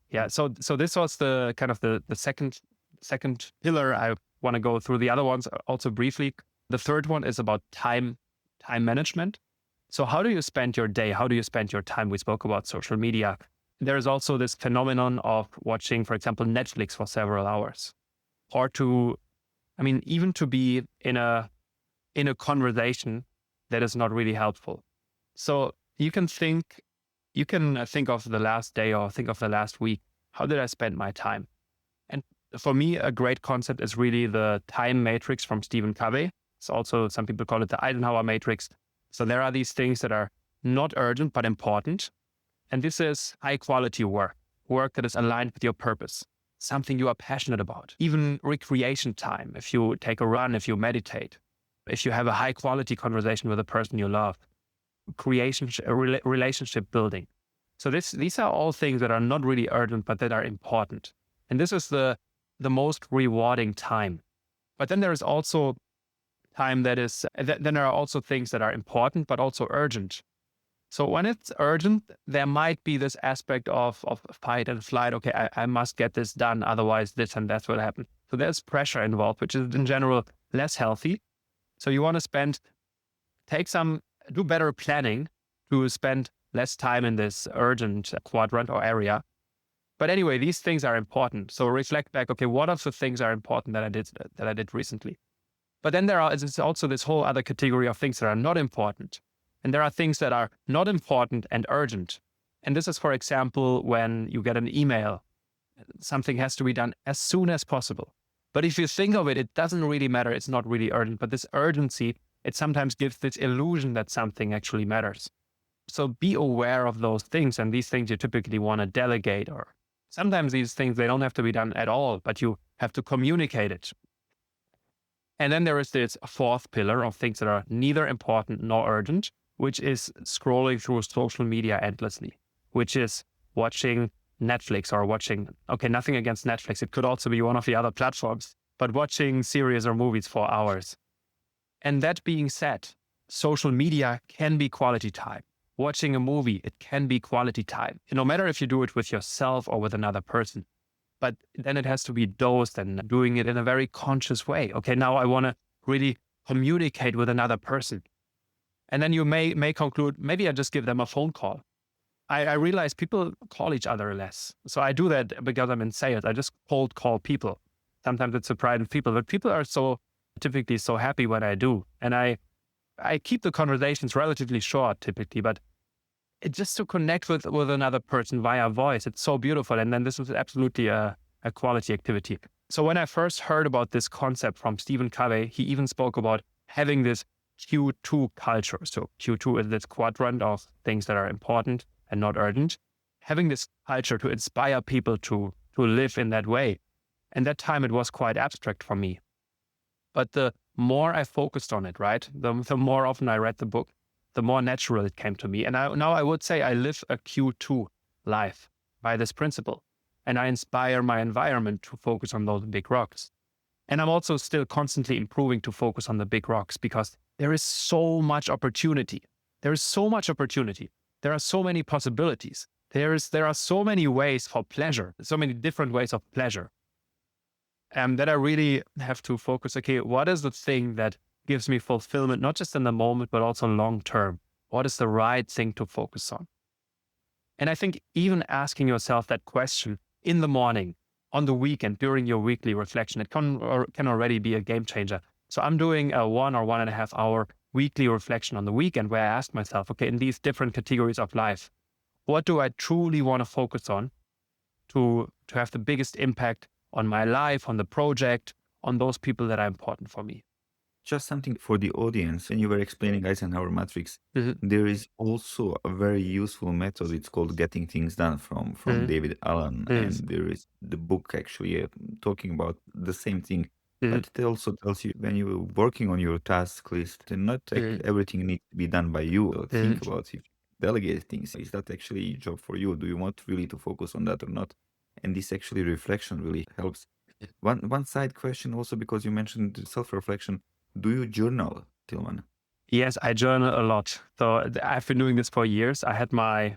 Yeah, so this was the kind of the second pillar. I want to go through the other ones also briefly. The third one is about time management. So how do you spend your day? How do you spend your time? We spoke about social media. There is also this phenomenon of watching, for example, Netflix for several hours, or even to be in a conversation that is not really helpful. So you can think of the last day or think of the last week. How did I spend my time? And for me, a great concept is really the time matrix from Stephen Covey. It's also, some people call it the Eisenhower matrix. So there are these things that are not urgent, but important. And this is high quality work that is aligned with your purpose, something you are passionate about. Even recreation time, if you take a run, if you meditate, if you have a high quality conversation with a person you love, relationship building. So these are all things that are not really urgent, but that are important. And this is the most rewarding time. But then there is also time then there are also things that are important, but also urgent. So when it's urgent, there might be this aspect of fight and flight. Okay, I must get this done. Otherwise this and that's what happen. So there's pressure involved, which is in general less healthy. So you want to do better planning to spend less time in this urgent quadrant or area. But anyway, these things are important. So reflect back, okay, what are the things are important that I did recently? But then there's also this whole other category of things that are not important. And there are things that are not important and urgent. And this is, for example, when you get an email, something has to be done as soon as possible. But if you think of it, it doesn't really matter. It's not really urgent. But this urgency, it sometimes gives this illusion that something actually matters. So be aware of those things. And these things you typically want to delegate, or sometimes these things, they don't have to be done at all, but you have to communicate it. And then there is this fourth pillar of things that are neither important nor urgent, which is scrolling through social media endlessly, which is watching Netflix or nothing against Netflix. It could also be one of the other platforms, but watching series or movies for hours. And that being said, social media can be quality time. Watching a movie, it can be quality time. No matter if you do it with yourself or with another person. But then it has to be dosed and doing it in a very conscious way. Okay, now I want to really communicate with another person. And then you may conclude, maybe I just give them a phone call. I realize people call each other less. So I do that because I'm in sales. I just cold call people. Sometimes it's surprising people, but people are typically so happy when I do. And I keep the conversations relatively short typically, but it just to connect with another person via voice, it's so beautiful. And then this was absolutely a quality activity. So when I first heard about this concept from Stephen Covey, he even spoke about having this Q2 culture. So Q2 is this quadrant of things that are important and not urgent. Having this culture to inspire people to live in that way. And that time it was quite abstract for me. But the more I focused on it, right, the more often I read the book, the more natural it came to me. And now I would say I live a Q2 life by this principle. And I inspire my environment to focus on those big rocks. And I'm also still constantly improving to focus on the big rocks because there is so much opportunity. There is so much opportunity. There are so many possibilities. There are so many ways for pleasure, so many different ways of pleasure. That I really have to focus, okay, what is the thing that gives me fulfillment, not just in the moment, but also long term? What is the right thing to focus on? And I think even asking yourself that question in the morning, on the weekend, during your weekly reflection, it can already be a game changer. So I'm doing a 1 or 1.5 hour weekly reflection on the weekend where I ask myself, okay, in these different categories of life, what do I truly want to focus on to have the biggest impact on my life, on the project, on those people that are important for me? Just something for the audience. When you were explaining Eisenhower matrix, there is also a very useful method. It's called Getting Things Done from David Allen. And there is the book actually talking about the same thing. But it also tells you when you're working on your task list, and not everything needs to be done by you. Think about if you delegate things. Is that actually a job for you? Do you want really to focus on that or not? And this actually reflection really helps. One side question also, because you mentioned self-reflection. Do you journal, Tillman? Yes, I journal a lot. So I've been doing this for years. I had my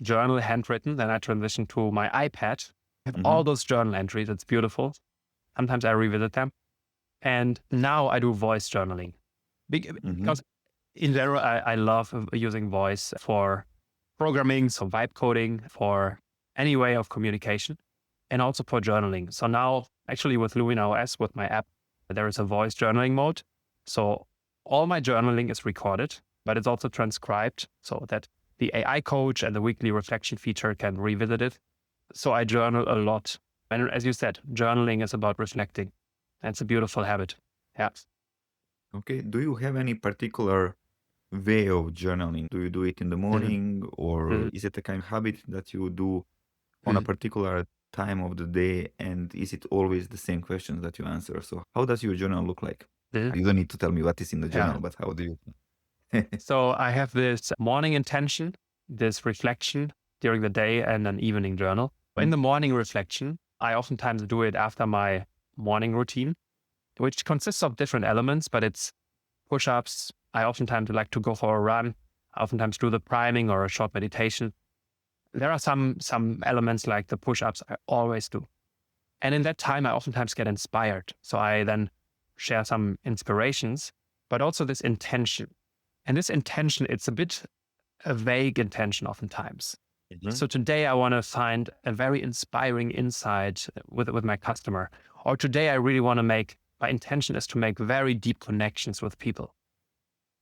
journal handwritten, then I transitioned to my iPad. I have all those journal entries. It's beautiful. Sometimes I revisit them. And now I do voice journaling. Because in general, I love using voice for programming, so vibe coding, for any way of communication, and also for journaling. So now, actually with Lumina OS, with my app, there is a voice journaling mode. So all my journaling is recorded, but it's also transcribed so that the AI coach and the weekly reflection feature can revisit it. So I journal a lot. And as you said, journaling is about reflecting. And it's a beautiful habit. Yeah. Okay. Do you have any particular way of journaling? Do you do it in the morning, or is it a kind of habit that you do on a particular time of the day? And is it always the same questions that you answer? So how does your journal look like? You don't need to tell me what is in the journal, but how do you? So I have this morning intention, this reflection during the day, and an evening journal. In the morning reflection, I oftentimes do it after my morning routine, which consists of different elements, but it's push-ups. I oftentimes like to go for a run. I oftentimes do the priming or a short meditation. There are some elements like the push-ups I always do. And in that time, I oftentimes get inspired. So I then share some inspirations, but also this intention. And this intention, it's a bit a vague intention oftentimes. Mhm. So today I want to find a very inspiring insight with my customer. Or today I really want to my intention is to make very deep connections with people.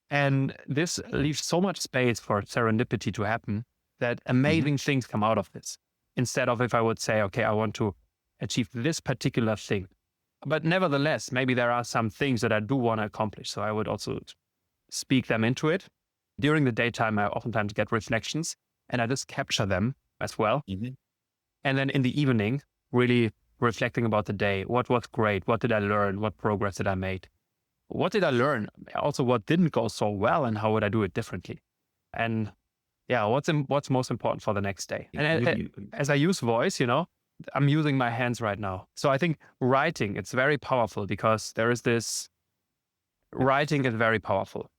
And this leaves so much space for serendipity to happen that amazing things come out of this. Instead of if I would say, okay, I want to achieve this particular thing. But nevertheless, maybe there are some things that I do want to accomplish. So I would also speak them into it. During the daytime, I oftentimes get reflections and I just capture them as well. Mhm. And then in the evening, really reflecting about the day. What was great? What did I learn? What progress did I make? What did I learn? Also, what didn't go so well and how would I do it differently? And yeah, what's most important for the next day? And as I use voice, I'm using my hands right now. So I think writing, it's very powerful because there is this, writing is very powerful.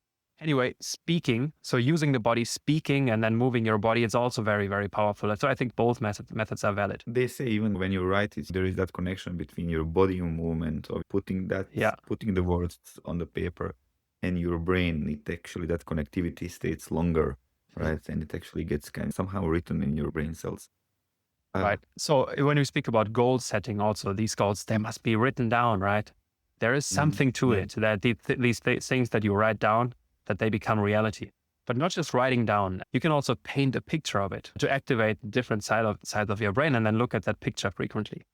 Anyway, speaking, so using the body, speaking and then moving your body, it's also very, very powerful. So I think both methods are valid. They say even when you write it, there is that connection between your body movement of putting the words on the paper and your brain. It actually, that connectivity stays longer, right? And it actually gets kind of somehow written in your brain cells. Right. So when we speak about goal setting also, these goals, they must be written down, right? There is something to it that these things that you write down, that they become reality. But not just writing down, you can also paint a picture of it to activate different sides of your brain and then look at that picture frequently.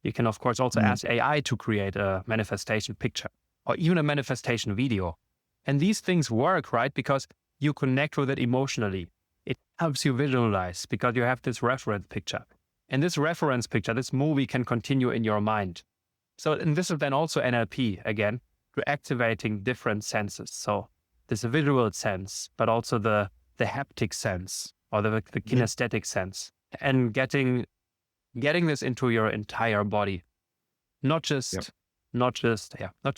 You can, of course, also ask AI to create a manifestation picture or even a manifestation video. And these things work, right? Because you connect with it emotionally. It helps you visualize because you have this reference picture. And this reference picture, this movie can continue in your mind. So, and this is then also NLP again, to activating different senses. So this visual sense, but also the haptic sense or the kinesthetic sense, and getting this into your entire body, not just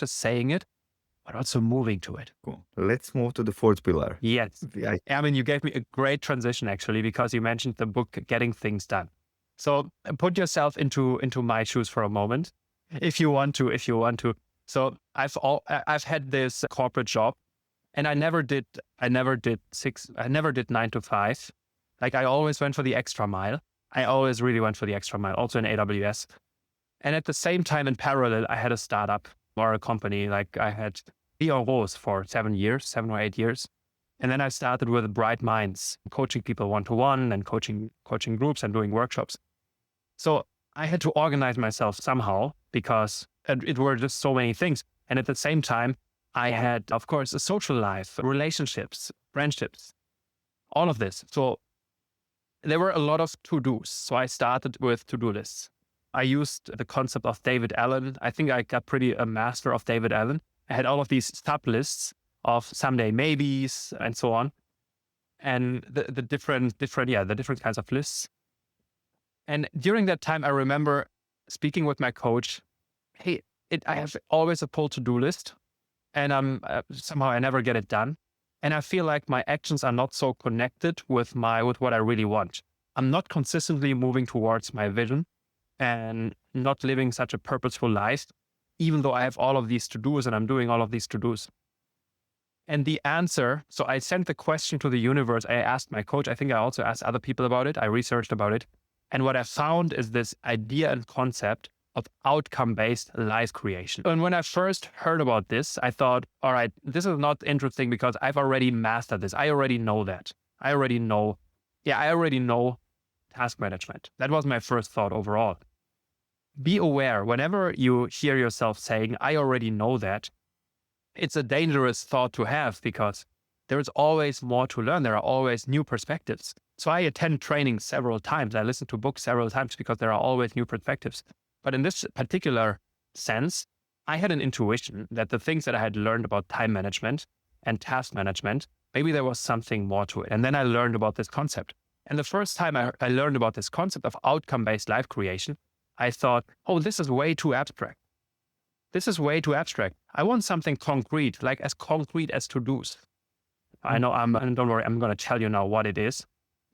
saying it, but also moving to it. Cool. Let's move to the fourth pillar. Yes. I mean, you gave me a great transition actually, because you mentioned the book, Getting Things Done. So put yourself into my shoes for a moment, if you want to. So I've had this corporate job. And I never did 9 to 5. Like I always went for the extra mile. I always really went for the extra mile, also in AWS. And at the same time, in parallel, I had a startup or a company. Like I had Rose for 7 or 8 years. And then I started with Bright Minds, coaching people one-to-one and coaching groups and doing workshops. So I had to organize myself somehow because it were just so many things. And at the same time, I had, of course, a social life, relationships, friendships, all of this. So there were a lot of to-dos. So I started with to-do lists. I used the concept of David Allen. I think I got pretty a master of David Allen. I had all of these sub-lists of someday maybes and so on. And the different kinds of lists. And during that time, I remember speaking with my coach, hey, I have always a full to-do list. And somehow I never get it done. And I feel like my actions are not so connected with what I really want. I'm not consistently moving towards my vision and not living such a purposeful life, even though I have all of these to-dos and I'm doing all of these to-dos. And the answer, so I sent the question to the universe. I asked my coach. I think I also asked other people about it. I researched about it. And what I found is this idea and concept of outcome-based life creation. And when I first heard about this, I thought, all right, this is not interesting because I've already mastered this. I already know that. I already know task management. That was my first thought overall. Be aware, whenever you hear yourself saying, I already know that, it's a dangerous thought to have because there is always more to learn. There are always new perspectives. So I attend training several times. I listen to books several times because there are always new perspectives. But in this particular sense, I had an intuition that the things that I had learned about time management and task management, maybe there was something more to it. And then I learned about this concept. And the first time I learned about this concept of outcome-based life creation, I thought, oh, this is way too abstract. I want something concrete, like as concrete as to-dos. I know and don't worry, I'm going to tell you now what it is.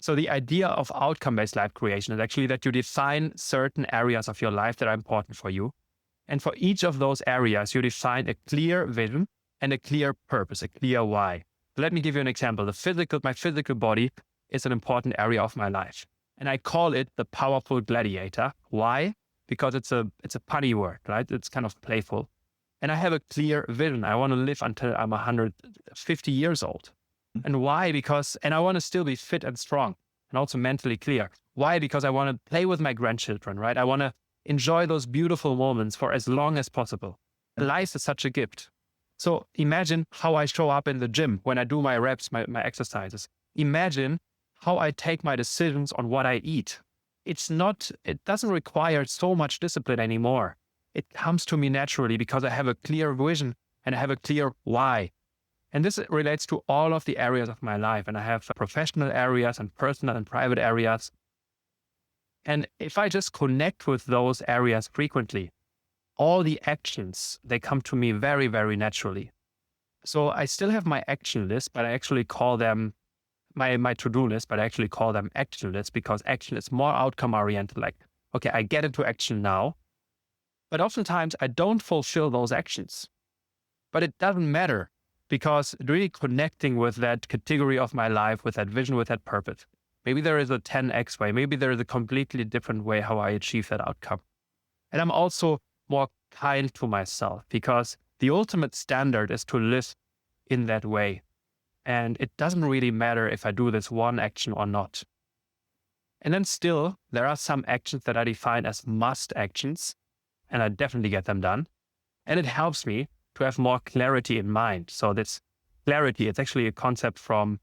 So the idea of outcome-based life creation is actually that you define certain areas of your life that are important for you. And for each of those areas, you define a clear vision and a clear purpose, a clear why. Let me give you an example. My physical body is an important area of my life. And I call it the powerful gladiator. Why? Because it's a punny word, right? It's kind of playful. And I have a clear vision. I want to live until I'm 150 years old. And why? And I want to still be fit and strong and also mentally clear. Why? Because I want to play with my grandchildren, right? I want to enjoy those beautiful moments for as long as possible. Life is such a gift. So imagine how I show up in the gym when I do my reps, my exercises. Imagine how I take my decisions on what I eat. It doesn't require so much discipline anymore. It comes to me naturally because I have a clear vision and I have a clear why. And this relates to all of the areas of my life. And I have professional areas and personal and private areas. And if I just connect with those areas frequently, all the actions, they come to me very, very naturally. So I still have my action list, but I actually call them my to-do list, but I actually call them action lists because action is more outcome oriented. Like, okay, I get into action now, but oftentimes I don't fulfill those actions. But it doesn't matter because really connecting with that category of my life, with that vision, with that purpose. Maybe there is a 10x way. Maybe there is a completely different way how I achieve that outcome. And I'm also more kind to myself because the ultimate standard is to live in that way. And it doesn't really matter if I do this one action or not. And then still, there are some actions that I define as must actions, and I definitely get them done. And it helps me to have more clarity in mind. So this clarity, it's actually a concept from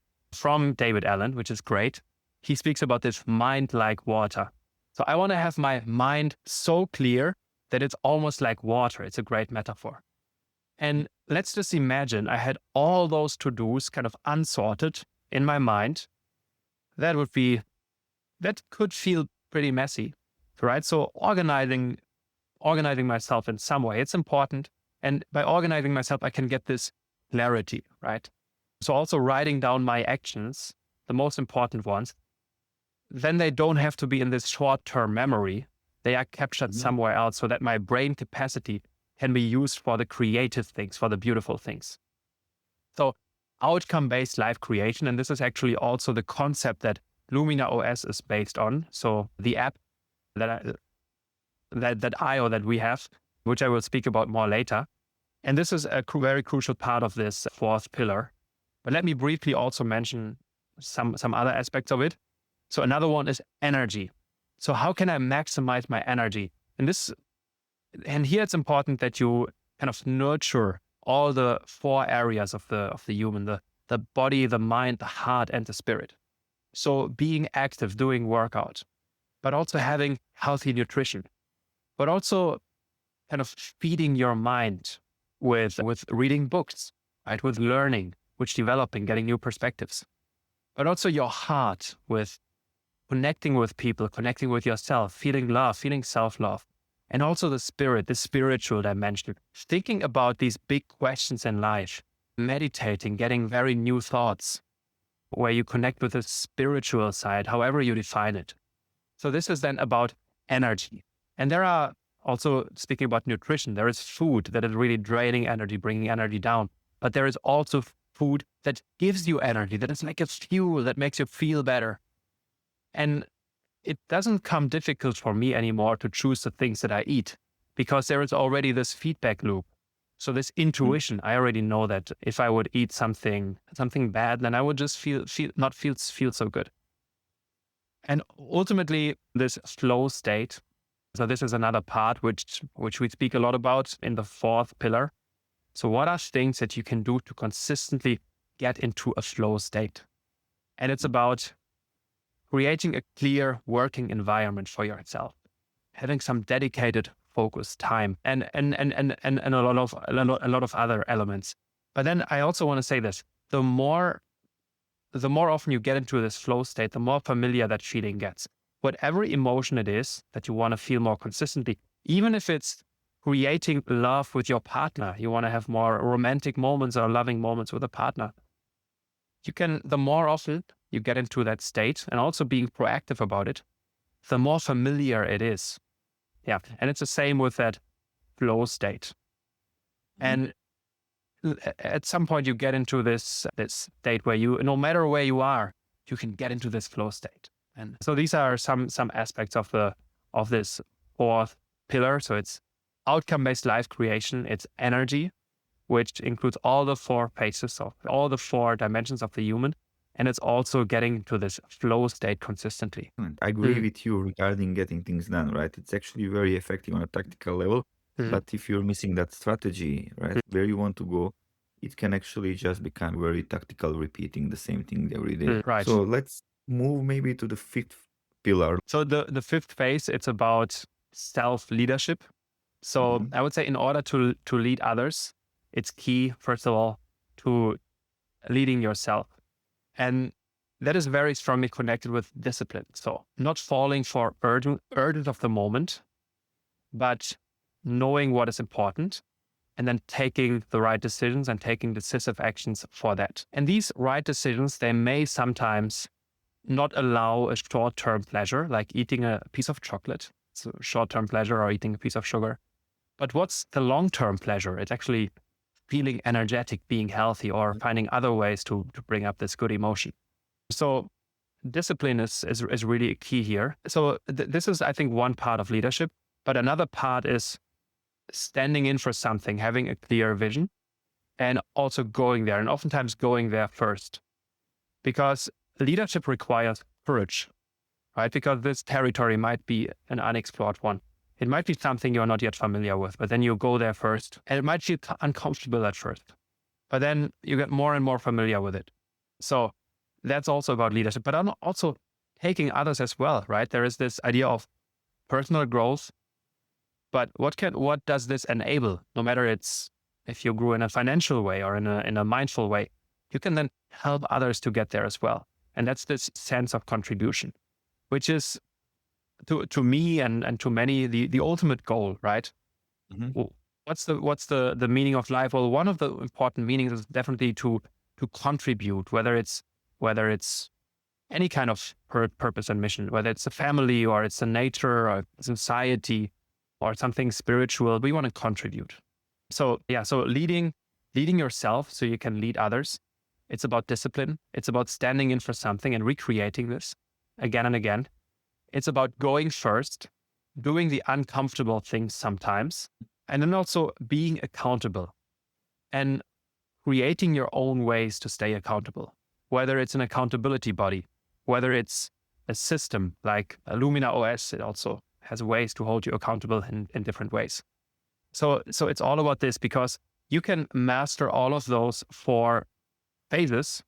David Allen, which is great. He speaks about this mind like water. So I want to have my mind so clear that it's almost like water. It's a great metaphor. And let's just imagine I had all those to-dos kind of unsorted in my mind. That could feel pretty messy, right? So organizing myself in some way, it's important. And by organizing myself, I can get this clarity, right? So also writing down my actions, the most important ones, then they don't have to be in this short-term memory. They are captured somewhere else so that my brain capacity can be used for the creative things, for the beautiful things. So outcome-based life creation, and this is actually also the concept that Lumina OS is based on. So the app that we have, which I will speak about more later. And this is a very crucial part of this fourth pillar. But let me briefly also mention some other aspects of it. So another one is energy. So how can I maximize my energy? And here it's important that you kind of nurture all the four areas of the human, the body, the mind, the heart, and the spirit. So being active, doing workout, but also having healthy nutrition, but also kind of feeding your mind with reading books, right? With learning, with developing, getting new perspectives, but also your heart with connecting with people, connecting with yourself, feeling love, feeling self-love, and also the spirit, the spiritual dimension, thinking about these big questions in life, meditating, getting very new thoughts, where you connect with the spiritual side, however you define it. So this is then about energy. And there are also, speaking about nutrition, there is food that is really draining energy, bringing energy down. But there is also food that gives you energy, that is like a fuel that makes you feel better. And it doesn't come difficult for me anymore to choose the things that I eat because there is already this feedback loop. So this intuition, I already know that if I would eat something bad, then I would just not feel so good. And ultimately, this flow state. So this is another part which we speak a lot about in the fourth pillar. So what are things that you can do to consistently get into a flow state? And it's about creating a clear working environment for yourself, having some dedicated focus time and a lot of other elements. But then I also want to say this, the more often you get into this flow state, the more familiar that feeling gets. Whatever emotion it is that you want to feel more consistently, even if it's creating love with your partner, you want to have more romantic moments or loving moments with a partner. the more often you get into that state and also being proactive about it, the more familiar it is. Yeah. And it's the same with that flow state. And at some point you get into this state where no matter where you are, you can get into this flow state. And so these are some aspects of this fourth pillar. So it's outcome-based life creation, it's energy, which includes all the four phases of all the four dimensions of the human. And it's also getting to this flow state consistently. I agree with you regarding getting things done, right? It's actually very effective on a tactical level. But if you're missing that strategy, right, where you want to go, it can actually just become very tactical, repeating the same thing every day. Right. So let's move maybe to the fifth pillar. So the fifth phase, it's about self-leadership. So I would say in order to lead others, it's key, first of all, to leading yourself. And that is very strongly connected with discipline. So not falling for urgent of the moment, but knowing what is important and then taking the right decisions and taking decisive actions for that. And these right decisions, they may sometimes not allow a short-term pleasure, like eating a piece of chocolate. It's a short-term pleasure, or eating a piece of sugar. But what's the long-term pleasure? It's actually feeling energetic, being healthy, or finding other ways to bring up this good emotion. So discipline is really a key here. So this is, I think, one part of leadership. But another part is standing in for something, having a clear vision, and also going there, and oftentimes going there first. Because leadership requires courage, right? Because this territory might be an unexplored one. It might be something you're not yet familiar with, but then you go there first, and it might feel uncomfortable at first, but then you get more and more familiar with it. So that's also about leadership, but also taking others as well, right? There is this idea of personal growth, but what does this enable? No matter if you grew in a financial way or in a mindful way, you can then help others to get there as well. And that's this sense of contribution, which is to me and to many the ultimate goal, right? Well, what's the meaning of life? Well, one of the important meanings is definitely to contribute, whether it's any kind of purpose and mission, whether it's a family or it's a nature or society or something spiritual. We want to contribute. So leading yourself so you can lead others. It's about discipline. It's about standing in for something and recreating this again and again. It's about going first, doing the uncomfortable things sometimes, and then also being accountable and creating your own ways to stay accountable, whether it's an accountability body, whether it's a system like Lumina OS. It also has ways to hold you accountable in different ways. So it's all about this, because you can master all of those four phases,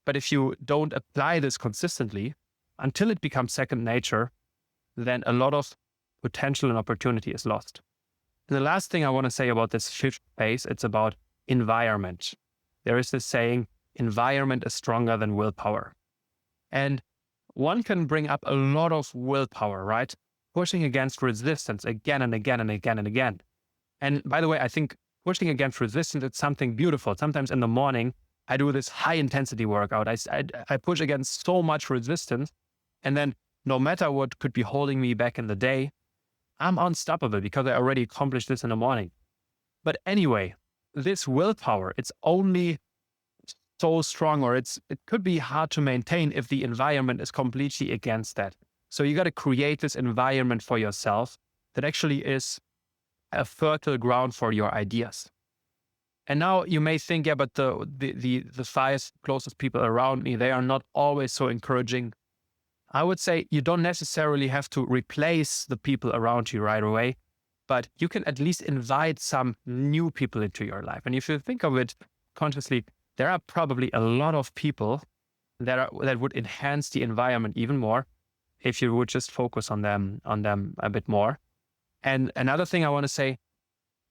but if you don't apply this consistently until it becomes second nature, then a lot of potential and opportunity is lost. And the last thing I want to say about this fifth phase, it's about environment. There is this saying, environment is stronger than willpower. And one can bring up a lot of willpower, right? Pushing against resistance again and again and again and again. And by the way, I think pushing against resistance, it's something beautiful. Sometimes in the morning, I do this high intensity workout. I push against so much resistance. And then no matter what could be holding me back in the day, I'm unstoppable because I already accomplished this in the morning. But anyway, this willpower, it's only so strong, or it could be hard to maintain if the environment is completely against that. So you got to create this environment for yourself that actually is a fertile ground for your ideas. And now you may think, yeah, but the five closest people around me, they are not always so encouraging. I would say you don't necessarily have to replace the people around you right away, but you can at least invite some new people into your life. And if you think of it consciously, there are probably a lot of people that would enhance the environment even more if you would just focus on them a bit more. And another thing I want to say,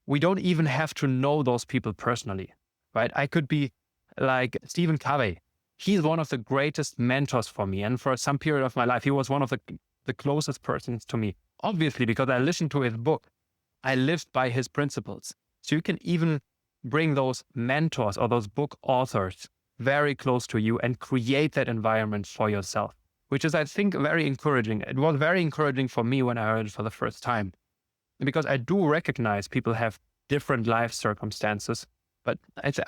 we don't even have to know those people personally, right? I could be like Stephen Covey. He's one of the greatest mentors for me. And for some period of my life, he was one of the closest persons to me, obviously, because I listened to his book. I lived by his principles. So you can even bring those mentors or those book authors very close to you and create that environment for yourself, which is, I think, very encouraging. It was very encouraging for me when I heard it for the first time, because I do recognize people have different life circumstances. But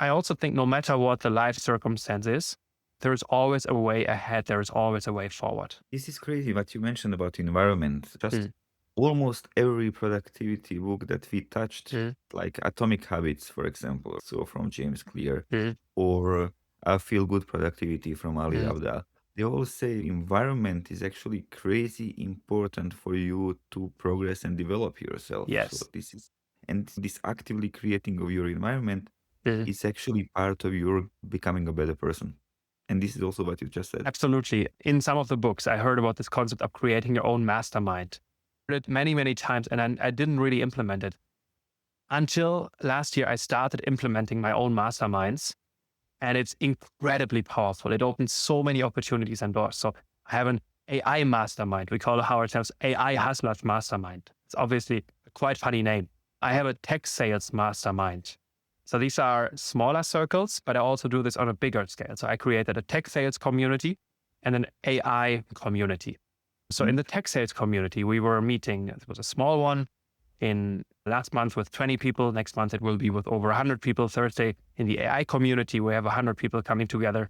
I also think no matter what the life circumstance is, there is always a way ahead. There is always a way forward. This is crazy what you mentioned about environment. Just almost every productivity book that we touched, like Atomic Habits, for example, so from James Clear, or Feel Good Productivity from Ali Abdaal, they all say environment is actually crazy important for you to progress and develop yourself. Yes. So this actively creating of your environment is actually part of your becoming a better person. And this is also what you just said. Absolutely. In some of the books, I heard about this concept of creating your own mastermind. I heard it many, many times, and I didn't really implement it. Until last year, I started implementing my own masterminds, and it's incredibly powerful. It opens so many opportunities and doors. So I have an AI mastermind. We call ourselves AI Hustlers Mastermind. It's obviously a quite funny name. I have a tech sales mastermind. So these are smaller circles, but I also do this on a bigger scale. So I created a tech sales community and an AI community. So in the tech sales community, we were meeting, it was a small one in last month with 20 people. Next month, it will be with over 100 people. Thursday in the AI community, we have 100 people coming together,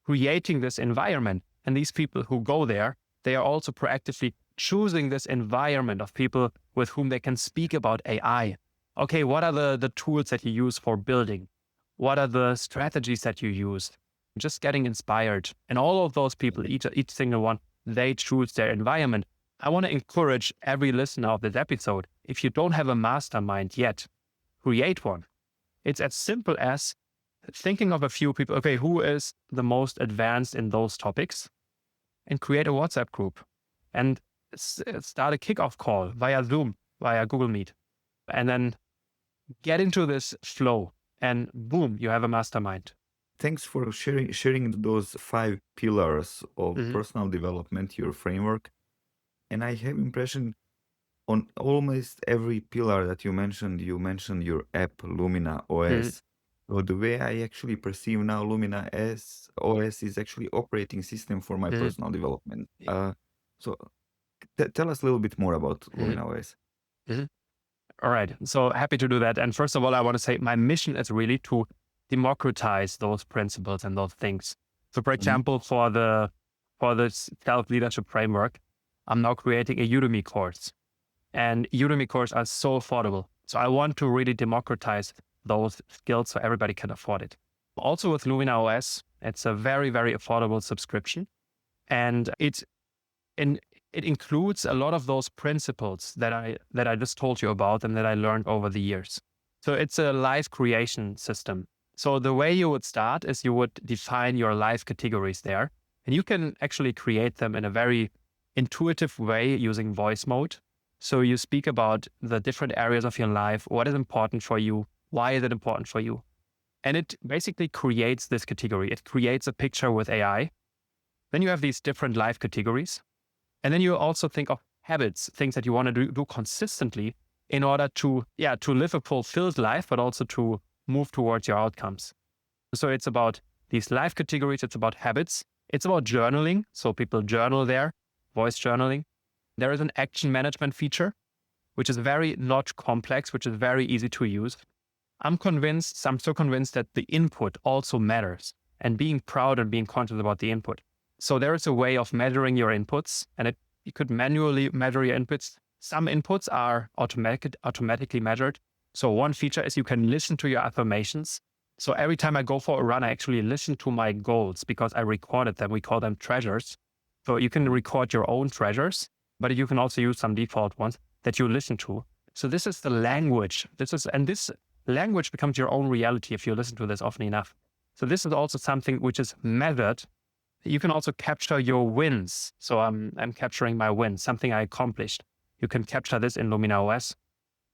creating this environment. And these people who go there, they are also proactively choosing this environment of people with whom they can speak about AI. Okay, what are the tools that you use for building? What are the strategies that you use? Just getting inspired. And all of those people, each single one, they choose their environment. I want to encourage every listener of this episode, if you don't have a mastermind yet, create one. It's as simple as thinking of a few people, okay, who is the most advanced in those topics? And create a WhatsApp group and start a kickoff call via Zoom, via Google Meet. And then get into this flow and boom, you have a mastermind. Thanks for sharing those 5 pillars of personal development, your framework. And I have impression on almost every pillar that you mentioned your app, Lumina OS. So the way I actually perceive now Lumina OS is actually operating system for my personal development. So tell us a little bit more about Lumina OS. All right. So happy to do that. And first of all, I want to say my mission is really to democratize those principles and those things. So for example, for the self-leadership framework, I'm now creating a Udemy course. And Udemy courses are so affordable. So I want to really democratize those skills so everybody can afford it. Also with Lumina OS, it's a very, very affordable subscription. And it includes a lot of those principles that I just told you about and that I learned over the years. So it's a life creation system. So the way you would start is you would define your life categories there, and you can actually create them in a very intuitive way using voice mode. So you speak about the different areas of your life, what is important for you, why is it important for you? And it basically creates this category. It creates a picture with AI. Then you have these different life categories. And then you also think of habits, things that you want to do consistently in order to live a fulfilled life, but also to move towards your outcomes. So it's about these life categories. It's about habits. It's about journaling. So people journal there, voice journaling. There is an action management feature, which is very not complex, which is very easy to use. I'm so convinced that the input also matters and being proud and being conscious about the input. So there is a way of measuring your inputs, and you could manually measure your inputs. Some inputs are automatically measured. So one feature is you can listen to your affirmations. So every time I go for a run, I actually listen to my goals because I recorded them. We call them treasures. So you can record your own treasures, but you can also use some default ones that you listen to. So this is the language. This language becomes your own reality if you listen to this often enough. So this is also something which is measured. You can also capture your wins. So I'm capturing my wins, something I accomplished. You can capture this in Lumina OS.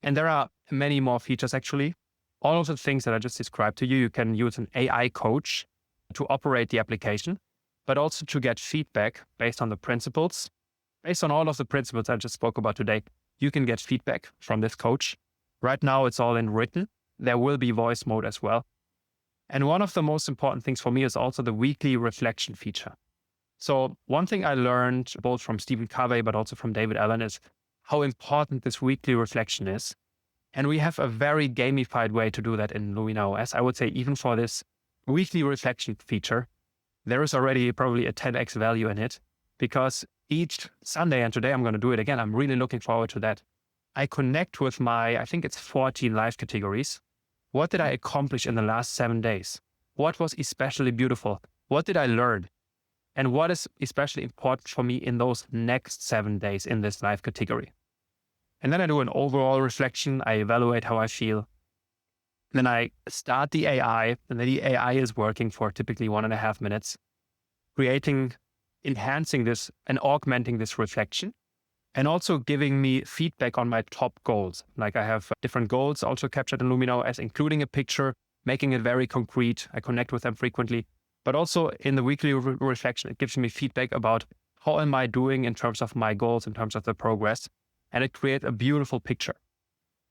And there are many more features, actually. All of the things that I just described to you, you can use an AI coach to operate the application, but also to get feedback based on the principles. Based on all of the principles I just spoke about today, you can get feedback from this coach. Right now, it's all in written. There will be voice mode as well. And one of the most important things for me is also the weekly reflection feature. So one thing I learned both from Stephen Covey, but also from David Allen, is how important this weekly reflection is. And we have a very gamified way to do that in Lumina OS. I would say even for this weekly reflection feature, there is already probably a 10x value in it, because each Sunday, and today I'm going to do it again, I'm really looking forward to that, I connect with I think it's 14 life categories. What did I accomplish in the last 7 days? What was especially beautiful? What did I learn? And what is especially important for me in those next 7 days in this life category? And then I do an overall reflection. I evaluate how I feel. Then I start the AI, and then the AI is working for typically 1.5 minutes, enhancing this and augmenting this reflection, and also giving me feedback on my top goals. Like I have different goals also captured in Lumina OS, including a picture, making it very concrete. I connect with them frequently, but also in the weekly reflection, it gives me feedback about how am I doing in terms of my goals, in terms of the progress, and it creates a beautiful picture.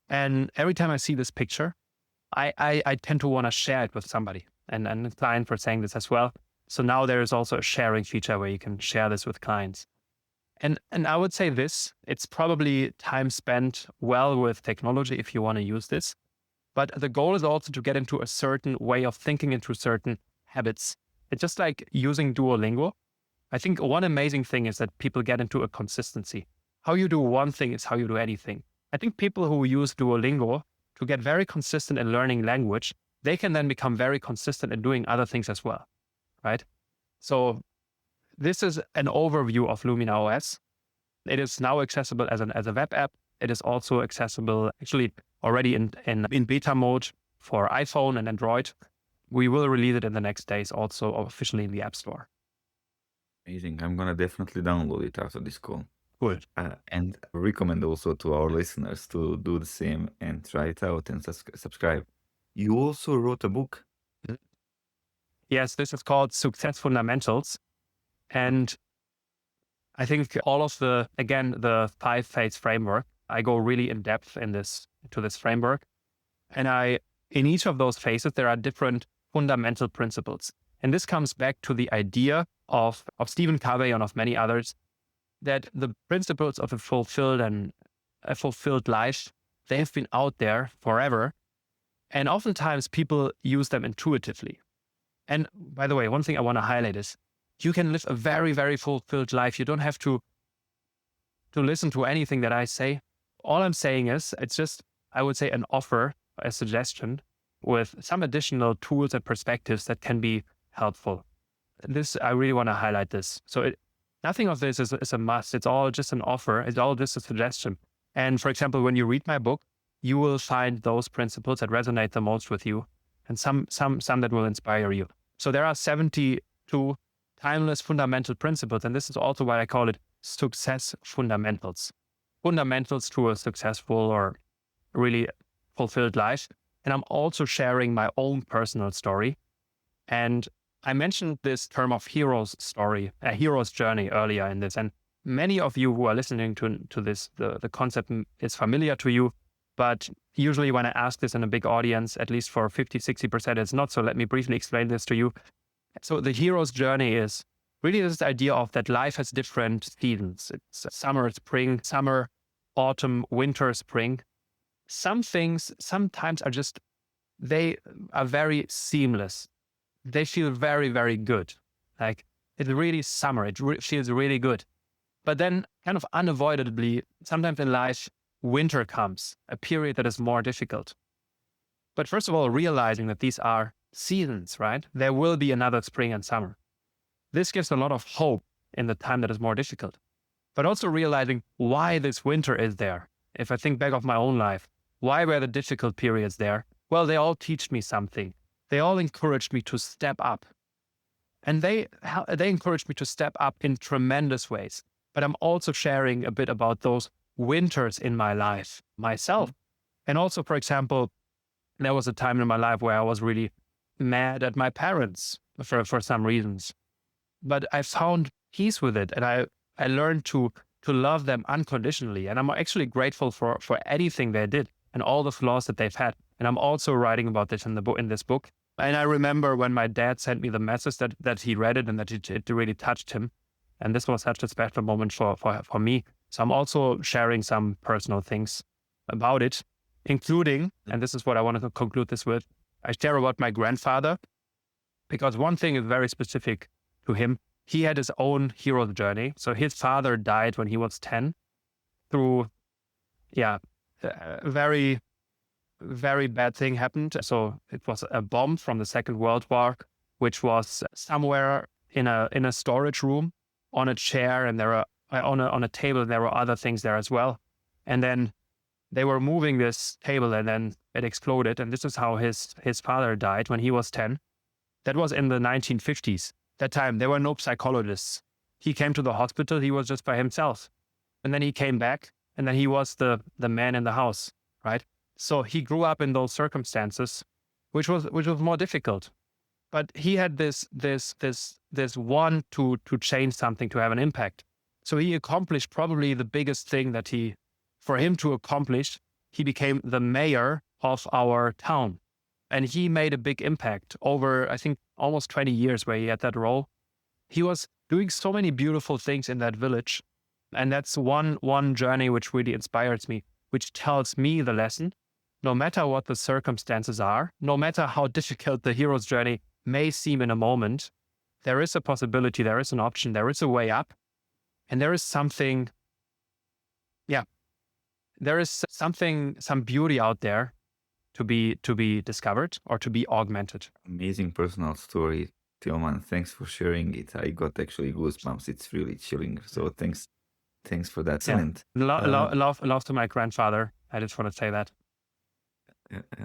And every time I see this picture, I tend to want to share it with somebody, and the client were saying this as well. So now there is also a sharing feature where you can share this with clients. And I would say it's probably time spent well with technology if you want to use this. But the goal is also to get into a certain way of thinking, into certain habits. It's just like using Duolingo. I think one amazing thing is that people get into a consistency. How you do one thing is how you do anything. I think people who use Duolingo to get very consistent in learning language, they can then become very consistent in doing other things as well, right? So this is an overview of Lumina OS. It is now accessible as a web app. It is also accessible actually already in beta mode for iPhone and Android. We will release it in the next days also officially in the App Store. Amazing. I'm going to definitely download it after this call. Good. And recommend also to our listeners to do the same and try it out and subscribe. You also wrote a book. Yes, this is called Success Fundamentals. And I think all of the 5-phase framework, I go really in depth into this framework. And in each of those phases, there are different fundamental principles. And this comes back to the idea of Stephen Covey and of many others, that the principles of a fulfilled life, they have been out there forever. And oftentimes people use them intuitively. And by the way, one thing I want to highlight is you can live a very, very fulfilled life. You don't have to listen to anything that I say. All I'm saying is it's just, I would say, an offer, a suggestion with some additional tools and perspectives that can be helpful. I really want to highlight this. So nothing of this is a must. It's all just an offer. It's all just a suggestion. And for example, when you read my book, you will find those principles that resonate the most with you, and some that will inspire you. So there are 72 timeless fundamental principles, and this is also why I call it success fundamentals. Fundamentals to a successful or really fulfilled life. And I'm also sharing my own personal story. And I mentioned this term of hero's story, a hero's journey earlier in this. And many of you who are listening to this, the concept is familiar to you. But usually when I ask this in a big audience, at least for 50-60%, it's not. So let me briefly explain this to you. So the hero's journey is really this idea of that life has different seasons. It's summer, spring, summer, autumn, winter, spring. Some things sometimes they are very seamless. They feel very, very good. Like it's really summer. It feels really good. But then kind of unavoidably, sometimes in life, winter comes, a period that is more difficult. But first of all, realizing that these are seasons, right? There will be another spring and summer. This gives a lot of hope in the time that is more difficult. But also realizing why this winter is there. If I think back of my own life, why were the difficult periods there? Well, they all teach me something. They all encouraged me to step up. And they encouraged me to step up in tremendous ways. But I'm also sharing a bit about those winters in my life myself. And also, for example, there was a time in my life where I was really mad at my parents for some reasons. But I found peace with it, and I learned to love them unconditionally. And I'm actually grateful for anything they did and all the flaws that they've had. And I'm also writing about this in this book. And I remember when my dad sent me the message that he read it and that it really touched him. And this was such a special moment for me. So I'm also sharing some personal things about it, including, and this is what I wanted to conclude this with, I share about my grandfather, because one thing is very specific to him. He had his own hero's journey. So his father died when he was 10 through, a very, very bad thing happened. So it was a bomb from the Second World War, which was somewhere in a storage room on a chair, and there are on a table, and there were other things there as well. And then they were moving this table, and then it exploded. And this is how his father died when he was 10. That was in the 1950s. That time, there were no psychologists. He came to the hospital, he was just by himself. And then he came back, and then he was the man in the house, right? So he grew up in those circumstances, which was more difficult. But he had this want to change something, to have an impact. So he accomplished probably the biggest thing for him to accomplish. He became the mayor of our town. And he made a big impact over, I think, almost 20 years where he had that role. He was doing so many beautiful things in that village. And that's one journey which really inspires me, which tells me the lesson. No matter what the circumstances are, no matter how difficult the hero's journey may seem in a moment, there is a possibility, there is an option, there is a way up. And there is something, some beauty out there to be discovered or to be augmented. Amazing personal story, Tillman. Thanks for sharing it. I got actually goosebumps. It's really chilling. So thanks for that. Excellent. Love to my grandfather. I just want to say that.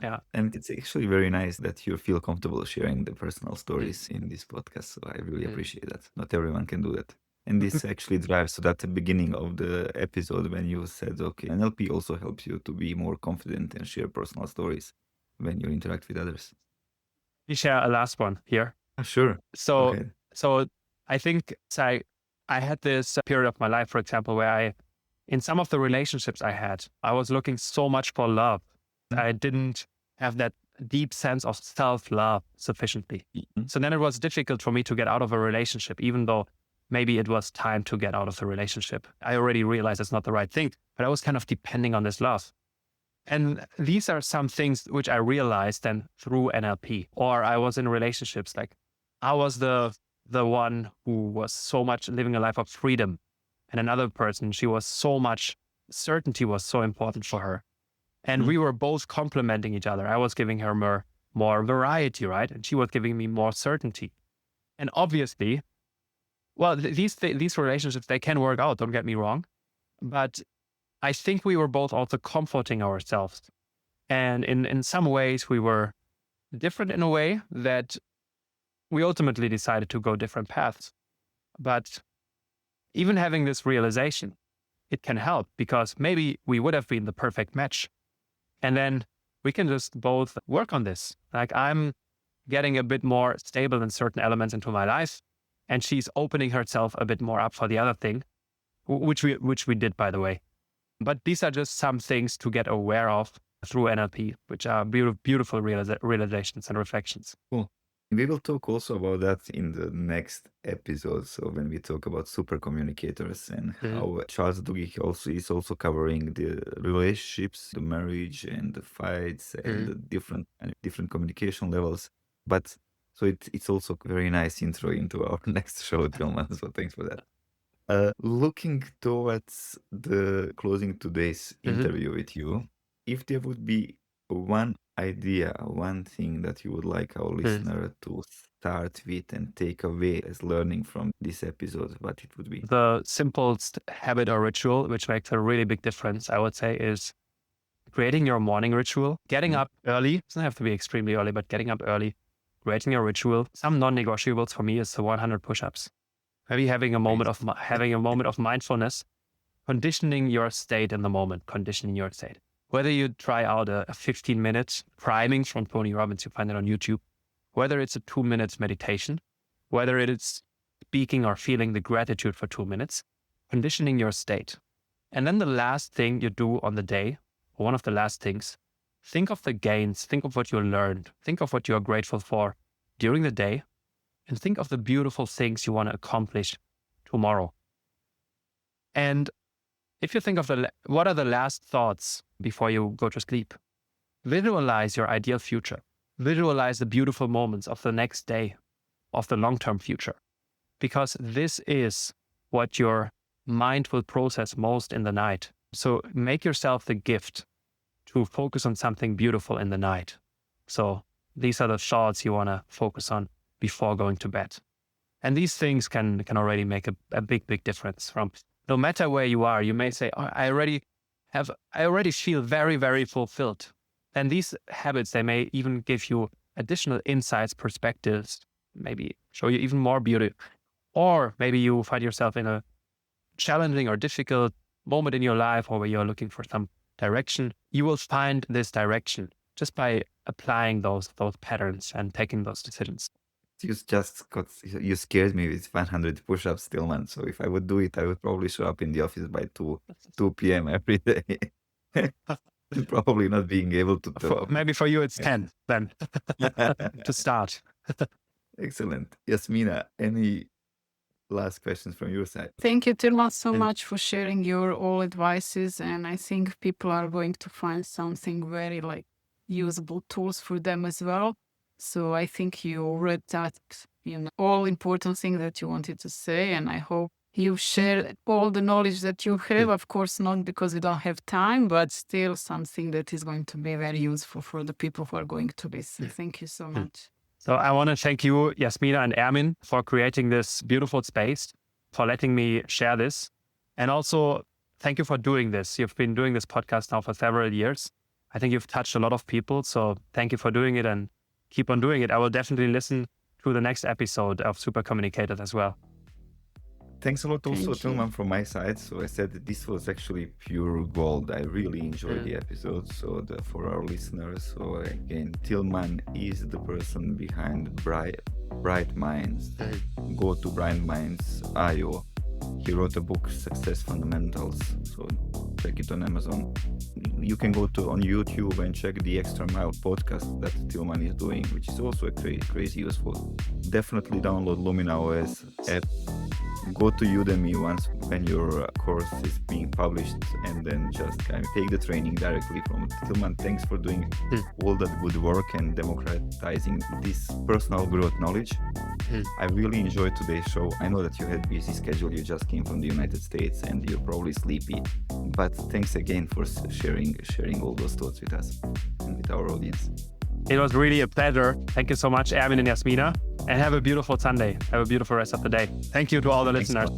Yeah. And it's actually very nice that you feel comfortable sharing the personal stories in this podcast. So I really appreciate that. Not everyone can do that. And this actually drives, so that's the beginning of the episode when you said, okay, NLP also helps you to be more confident and share personal stories when you interact with others. We share a last one here. Sure. So I think I had this period of my life, for example, where in some of the relationships I had, I was looking so much for love. I didn't have that deep sense of self-love sufficiently. Mm-hmm. So then it was difficult for me to get out of a relationship, even though maybe it was time to get out of the relationship. I already realized it's not the right thing, but I was kind of depending on this love. And these are some things which I realized then through NLP. Or I was in relationships, like I was the one who was so much living a life of freedom. And another person, she was so much, certainty was so important for her. And we were both complementing each other. I was giving her more variety, right? And she was giving me more certainty. And obviously, well, these relationships, they can work out, don't get me wrong. But I think we were both also comforting ourselves. And in some ways, we were different in a way that we ultimately decided to go different paths. But even having this realization, it can help, because maybe we would have been the perfect match. And then we can just both work on this. Like I'm getting a bit more stable in certain elements into my life, and she's opening herself a bit more up for the other thing, which we did, by the way. But these are just some things to get aware of through NLP, which are beautiful realizations and reflections. Cool. We will talk also about that in the next episode. So when we talk about super communicators and how Charles Duhigg is also covering the relationships, the marriage and the fights and the different communication levels. But so it's also a very nice intro into our next show, Tillman. So thanks for that. Looking towards the closing today's interview with you, if there would be one idea, one thing that you would like our listener to start with and take away as learning from this episode, what it would be? The simplest habit or ritual, which makes a really big difference, I would say, is creating your morning ritual. Getting up early, it doesn't have to be extremely early, but getting up early, creating your ritual. Some non-negotiables for me is the 100 push-ups. Maybe having a moment of mindfulness, conditioning your state in the moment, conditioning your state. Whether you try out a 15-minute priming from Tony Robbins, you find it on YouTube, whether it's a 2-minute meditation, whether it is speaking or feeling the gratitude for 2 minutes, conditioning your state. And then the last thing you do on the day, or one of the last things, think of the gains, think of what you learned, think of what you are grateful for during the day, and think of the beautiful things you want to accomplish tomorrow. And if you think of what are the last thoughts before you go to sleep, visualize your ideal future. Visualize the beautiful moments of the next day, of the long-term future, because this is what your mind will process most in the night. So make yourself the gift to focus on something beautiful in the night. So these are the thoughts you want to focus on before going to bed. And these things can already make a big, big difference. From no matter where you are, you may say, oh, I already feel very, very fulfilled. And these habits, they may even give you additional insights, perspectives, maybe show you even more beauty. Or maybe you find yourself in a challenging or difficult moment in your life, or where you're looking for some direction. You will find this direction just by applying those patterns and taking those decisions. You scared me with 100 push-ups, Tillman. So if I would do it, I would probably show up in the office by 2 p.m. every day. Probably not being able to. Maybe for you it's 10 then to start. Excellent. Yasmina, any last questions from your side? Thank you, Tillman, so much for sharing your all advices. And I think people are going to find something very usable tools for them as well. So I think you read that, all important things that you wanted to say. And I hope you share all the knowledge that you have, of course, not because we don't have time, but still something that is going to be very useful for the people who are going to listen. Thank you so much. So I want to thank you, Yasmina and Ermin, for creating this beautiful space, for letting me share this. And also, thank you for doing this. You've been doing this podcast now for several years. I think you've touched a lot of people. So thank you for doing it and keep on doing it. I will definitely listen to the next episode of Super Communicated as well. Thanks a lot also, Tillman, from my side. So I said that this was actually pure gold. I really enjoyed the episode. So for our listeners, so again, Tillman is the person behind Bright Minds. Go to brightminds.io. He wrote a book, Success Fundamentals. So check it on Amazon. You can go on YouTube and check the Extra Mile podcast that Tillman is doing, which is also crazy useful. Definitely download Lumina OS app. Go to Udemy once when your course is being published, and then just kind of take the training directly from it. Tillman, thanks for doing all that good work and democratizing this personal growth knowledge. I really enjoyed today's show. I know that you had a busy schedule. You just came from the United States and you're probably sleepy. But thanks again for sharing all those thoughts with us and with our audience. It was really a pleasure. Thank you so much, Ermin and Yasmina. And have a beautiful Sunday. Have a beautiful rest of the day. Thank you to all the listeners.